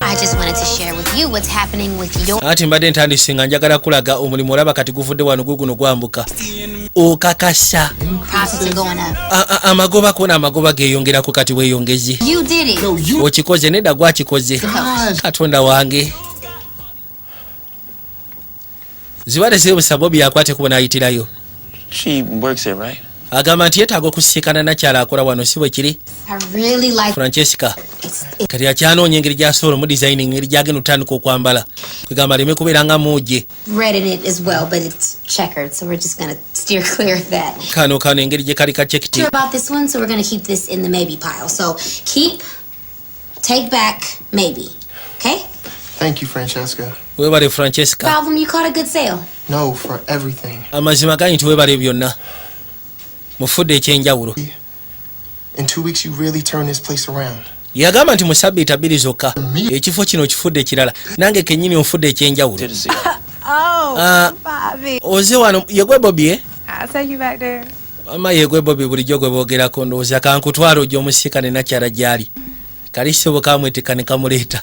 I just wanted to share with you what's happening with your... Ati mbadde ntandise nga njagala kulaga omulimu olaba kati guvudde wano guguno gwambuka. Okakasa. Process going up. Amagoba kona amagoba geeyongerako kati weeyongezi. You did it. Okikoze nedda gwakikoze. Katonda wange. Zibadde zeebusa Bobi yakwate kuba n'ayitirayo. She works here, right? Agamba nti yeetaaga okusisikana nakyala akola wano si bwe kiri. Francesca. Kati akyanoonya engeri gy'asobola mu designing engeri gy'agenda otandika okwambala. Kwegamba aleme kubeera nga muuje. Red in it as well, but it's checkered, so we're just going to steer clear of that. Kano engeri gye kali kachekiti. Sure about this one, so we're going to keep this in the maybe pile. So keep, take back, maybe. Okay? Thank you, Francesca. Weebale Francesca. Problem, you caught a good sale. No, for everything. Amazima ganyi nti weebale byonna. Mufudde ekyenjawulo. In 2 weeks you really turn this place around. Yagamba nti mu sabbiiti bbiri zokka ekifo kino kifudde ekirala nange kennyini onfudde ekyenjawulo. Bobby. Oze wano yegwe Bobi I'll take you back there. Mama yegwe Bobi bulijjo gwe boogerako ndowooza kankutwala ojja omusika ne nakyala gyali. Kali ssebo kamweteka ne kamuleeta.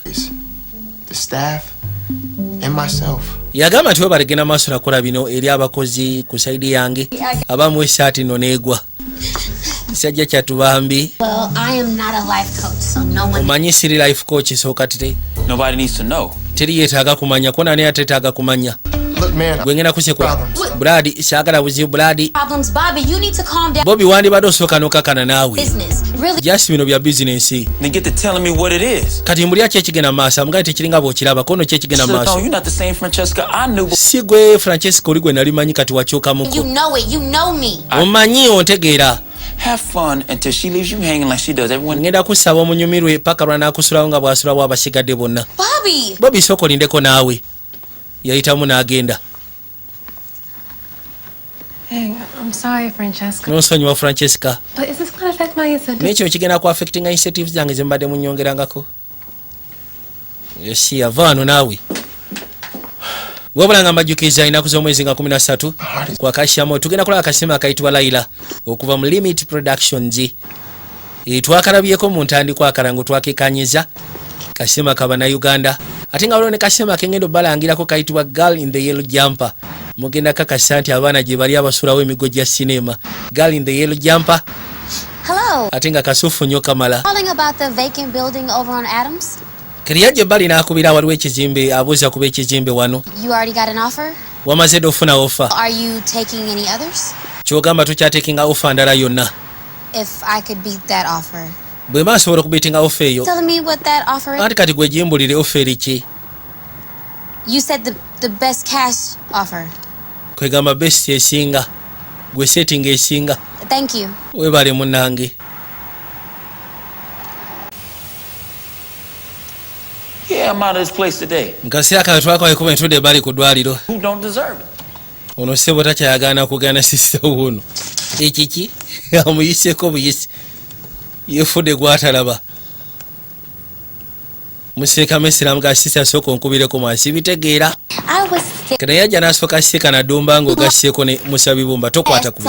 The staff and myself. Yagamba nti webale genda maaso nakola bino eri abakozi ku saidi yange abamu esaati nno neegwa. Sajja kyatubambi. Well, I am not a life coach, so no one... Omanyi siri life coach sooka tete. Nobody needs to know. Teri yeetaaga kumanya ko nani ateetaaga kumanya. Look, man. Gwe ngenda kusekwa. Brad, saagala buzibu Brad. Problems, Bobby, you need to calm down. Bobby wandibadde osooka n'okakana naawe. Business, really. Just bino bya business. They get to telling me what it is. Kati mbuli ki ekigenda maaso amugaye tekiringa bw'okiraba kono ki ekigenda maaso. You're not the same Francesca I knew. Si gwe Francesca oli gwe nali manyi kati wakyukamuko. You know it, you know me. Omanyi ontegeera. Have fun until she leaves you hanging like she does everyone. Ngenda kusaba omunyumirwe paka lw'anaakusulawo nga bw'asulawo abasigadde bonna. Bobby! Bobby sooka olindeko naawe. Yayitamu n'agenda. Hey, I'm sorry, Francesca. N'onsonyiwa Francesca. But is this going to affect my incentive? N'ekyo kigenda ku affectinga incentives zange ze mbadde munnyongerangako. Yesi ava wano naawe. wabula nga mbajjukiza inaku z'omwezi nga 13 kwa kashyamo tugenda kulaba akasima akayitibwa Laila okuva mu Limit Productions. Twakalabyeko mu ntandikwa akarango twakekanyiza kasima kabana Uganda ate nga waliwo ne kasima kengendo balangirako kayitibwa Girl in the Yellow Jumper. Mugenda kakasa nti abaana gye bali abasulawo emigo gya sinema. Girl in the Yellow Jumper. Hello. Ate nga kasufu nnyo kamala. Calling about the vacant building over on Adams? Kiriya gye bali n'akubira waliwo ekizimbe abuuza kuba ekizimbe wano. You already got an offer? Wamaze dde ofuna offer. Are you taking any others? Kyogamba tukyatekinga offer ndala yonna. If I could beat that offer. Bwe maasobola okubeetinga offer eyo. Tell me what that offer is. Ate kati gwe jimbulire offer eri ki? You said the best cash offer. Kwegamba best esinga. Gwe setting esinga. Thank you. Webale munnange. Yeah, I'm out of this place today. Nkasira kale twakawaye kuba ntudde bali ku ddwaliro. Who don't deserve it? Ono sebo takyayagaana kugana sisita wuno. Ekiki amuyiseko buyisi yefudde gwatalaba museka mesiramu gasisa soko nkubireko mwansi bitegeera kene yajja n'asooka seka nadumba ng'ogasseko ne musabibumba tokwata ku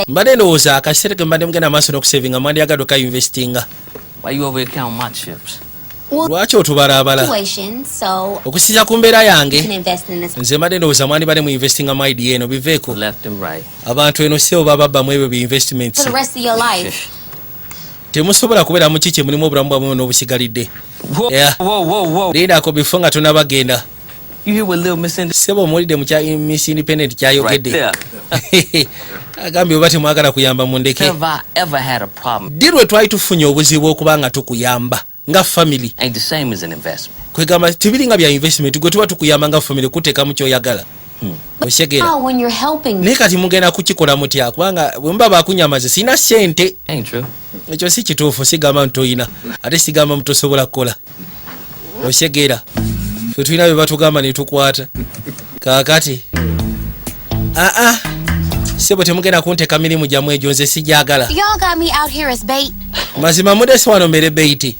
mbadde ndowooza akaseera ke mbadde mugenda maaso n'okusevinga mwandi agadde ka investinga. Lwaki otubalaabala okusiza ku mbeera yange nze mbadde ndowooza mwandi badde mu investinga mu idea eno biveeko abantu eno sebo baba babbamu ebyo bi investments temusobola kubeera mu kiki mulimu obulamu bwamwe n'obusigalidde. Lindako bifo nga tonabagenda sebo muwulidde mu kya Miss Independent kyayogedde agambye oba temwagala kuyamba mu ndeke ddi lwe twali tufunye obuzibu okuba nga tukuyamba nga family kwegamba tibiringa bya investment gwe tuba tukuyamba nga family kuteeka mu kyoyagala oshegera naye kati mugenda kukikola mutya kubanga bwe muba bakunyamaze sina sente ekyo si kituufu sigamba ntoyina ate sigamba mutosobola kukola oshegera fe tulina bye batugamba netukwata kaakati sebo temugenda kunteeka mirimu gyamu egyo nze sijagala mazima mudesi wano mbere beiti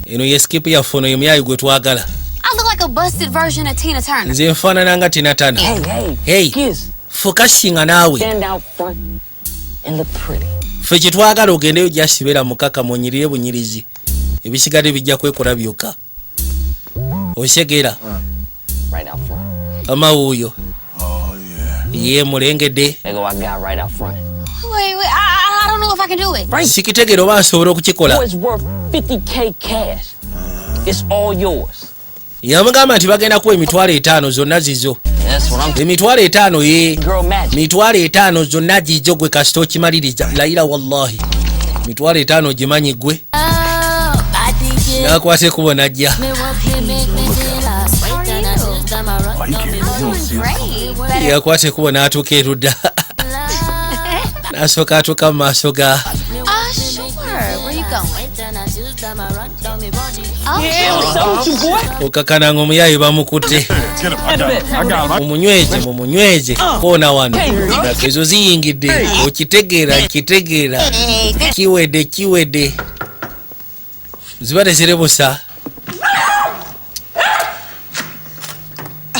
eno ye skip yaffe ono ye muyayi gwe twagala. I look like a busted version of Tina Turner. Nze nfaanana nga Tina Turner. Hey, fokasinga naawe. Ffe kye twagala ogendeyo gyasibera mukaka munyirire bunyirizi. Ebisigadde bijja kwekola byokka. Oshegera. Amawuyo. Ye mulengedde. Wait, I don't know if I can do it. Sikitegera oba nsobola okukikola. It's worth 50K cash. It's all yours. Yamugamba nti bagenda kuwa emitwalo 5 zonna zizo. Emitwalo 5 ye. Mitwalo 5 zonna zizo gwe kasita okimaliriza. Laila wallahi. Mitwalo 5 gimanyi gwe. Nakwate kubona ajja. Yakwate kubona atuuka erudda. Nasooka atuuka mu maaso ga. Okakananga omuyayi bamukutte mumunyweze koona wano ezo ziyingidde okitegeera kiwedde ziba tezirebusa.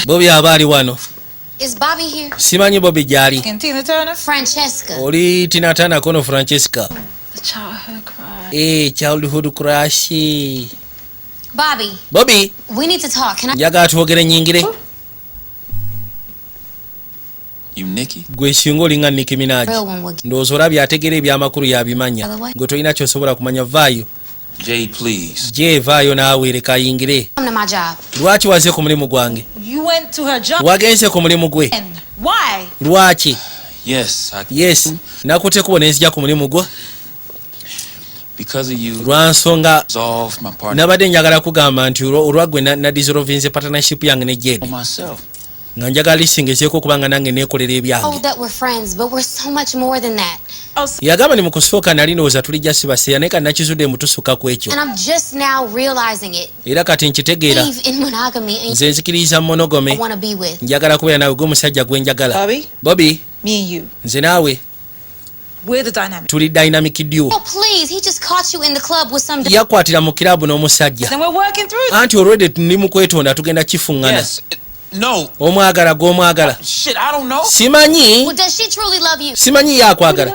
Bobi aba ali wano. Simanyi Bobi gyali. Oli Tina Turner kono Francesca. Childhood crush. Bobby, we need to talk. Can I? Njagala twogere nyingire. You Nicki? Gwe singa olinga Nicki Minaj. Ndowooza olabye ategeera ebyamakulu yabimanya. Gwe tolina kyosobola kumanya vaayo. Jay, please. Jay, vaayo naawe leka ayingire. Lwaki waze ku mulimu gwange? You went to her job. Wagenze ku mulimu gwe. Why? Lwaki? Yes. Nakute kubona enzija ku mulimu gwo. Because of you. Lwansonga nabadde njagala kugamba nti olwagwe na dissolvinze partnership yange ne Jed. Nga njagala lisingezeeko kubanga nange neekolera ebyange. Yagamba ni mu kusooka nali ndowooza tuli just baseera naye kati nakizudde mutusuka ku ekyo. Era kati nkitegeera nze nzikiriza monogame njagala kubeera naawe gwe omusajja gwe njagala. Bobby, me and you. Nze naawe We're the dynamic. Tuli dynamic duo. Oh, please. He just caught you in the club with some... Yakwatira mu kilabu n'omusajja. Then we're working through. Anti already ndi mu kwetonda tugenda kifungana. Yes. No. Omwagala gw'omwagala. Shit, I don't know. Simanyi. Well, does she truly love you? Simanyi yakwagala.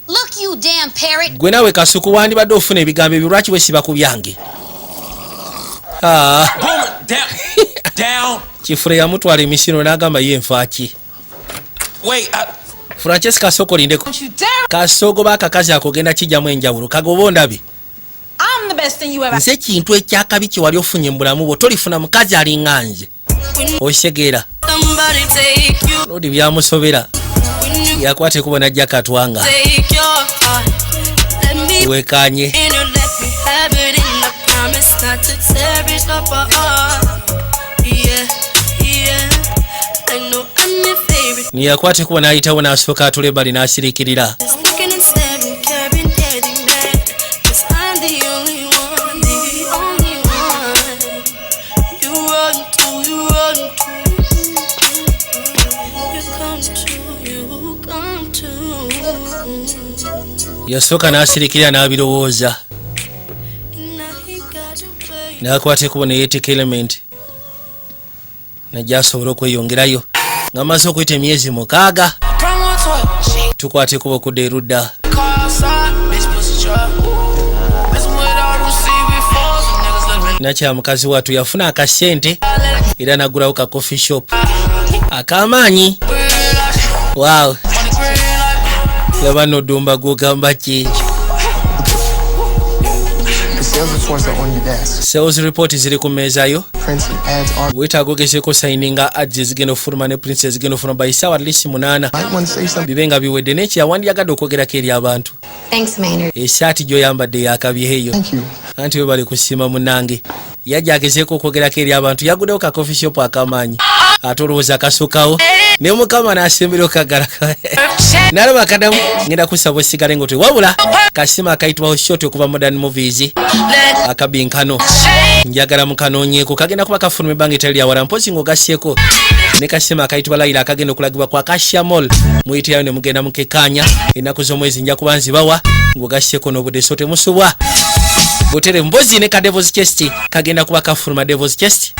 Look, you damn parrot. Gwe nawe kasuku wandibadde ofuna ebigambo ebyo lwaki wesiba ku byange. Down. Kifure yamutwala emisino n'agamba ye nfaaki. Wait. Francesca sokolindeko. Kasogo bakakazi akogenda kijjamu enjawulo. Kagoba ondabye. I'm the best thing you ever. Nze kintu ekyakabi kye wali ofunye mu bulamu bwo tolifuna mukazi alinga nze. Osegeera. Lodi byamusobera. Yakwate kubona ajja katwanga. Wekanye. Niyakwate kubona ayitawo n'asooka atule bali n'asirikirira. Yasooka n'asirikirira n'abirowooza. N'akwate kubona yeetika element. Najja asobola okweyongerayo. Ngamaze okuyita emyezi 6. Tukwate kuba okudda erudda. Nakya mukazi watu yafuna akasente era nagulawo ka coffee shop akamaanyi. Wow. Laba n'odumba gwogamba ki? Sales report ziri ku mmeeza yo. Wetaaga ogezeeko sayininga ads zigenda ofuluma ne prince zigenda ofuluma bayisaawa at least 8. Bibe nga biwedde n'ekyawandiyagadde okwogerako eri abantu. Thanks, Maynard. Esaati gy'oyambadde yakabye eyo. Anti we bali kusiima munnange. Yajja agezeeko okwogerako eri abantu yaguddewo ka coffee shop akamaanyi. Ate olowooza akasukawo. Ne mukama n'asembera okagalaka. Nalaba kadamu ngenda kusaba osigale ng'otwe. Wabula kasima akayitibwaho short okuva Modern Movies. Akabinkano. Njagala mukanoonyeeko kagenda kuba kafuluma ebbanga etali lyawala mpozi ng'ogasseeko. Ne kasima akayitibwa Layira akagenda okulagibwa kwa Acacia Mall. Muyitirayo ne mugenda mukekaanya. Ennaku z'omwezi nja kuba nzibawa ng'ogasseeko n'obudde so temusubwa. Butere mbozi ne ka Devil's Chest kagenda kuba kafuluma Devil's Chest.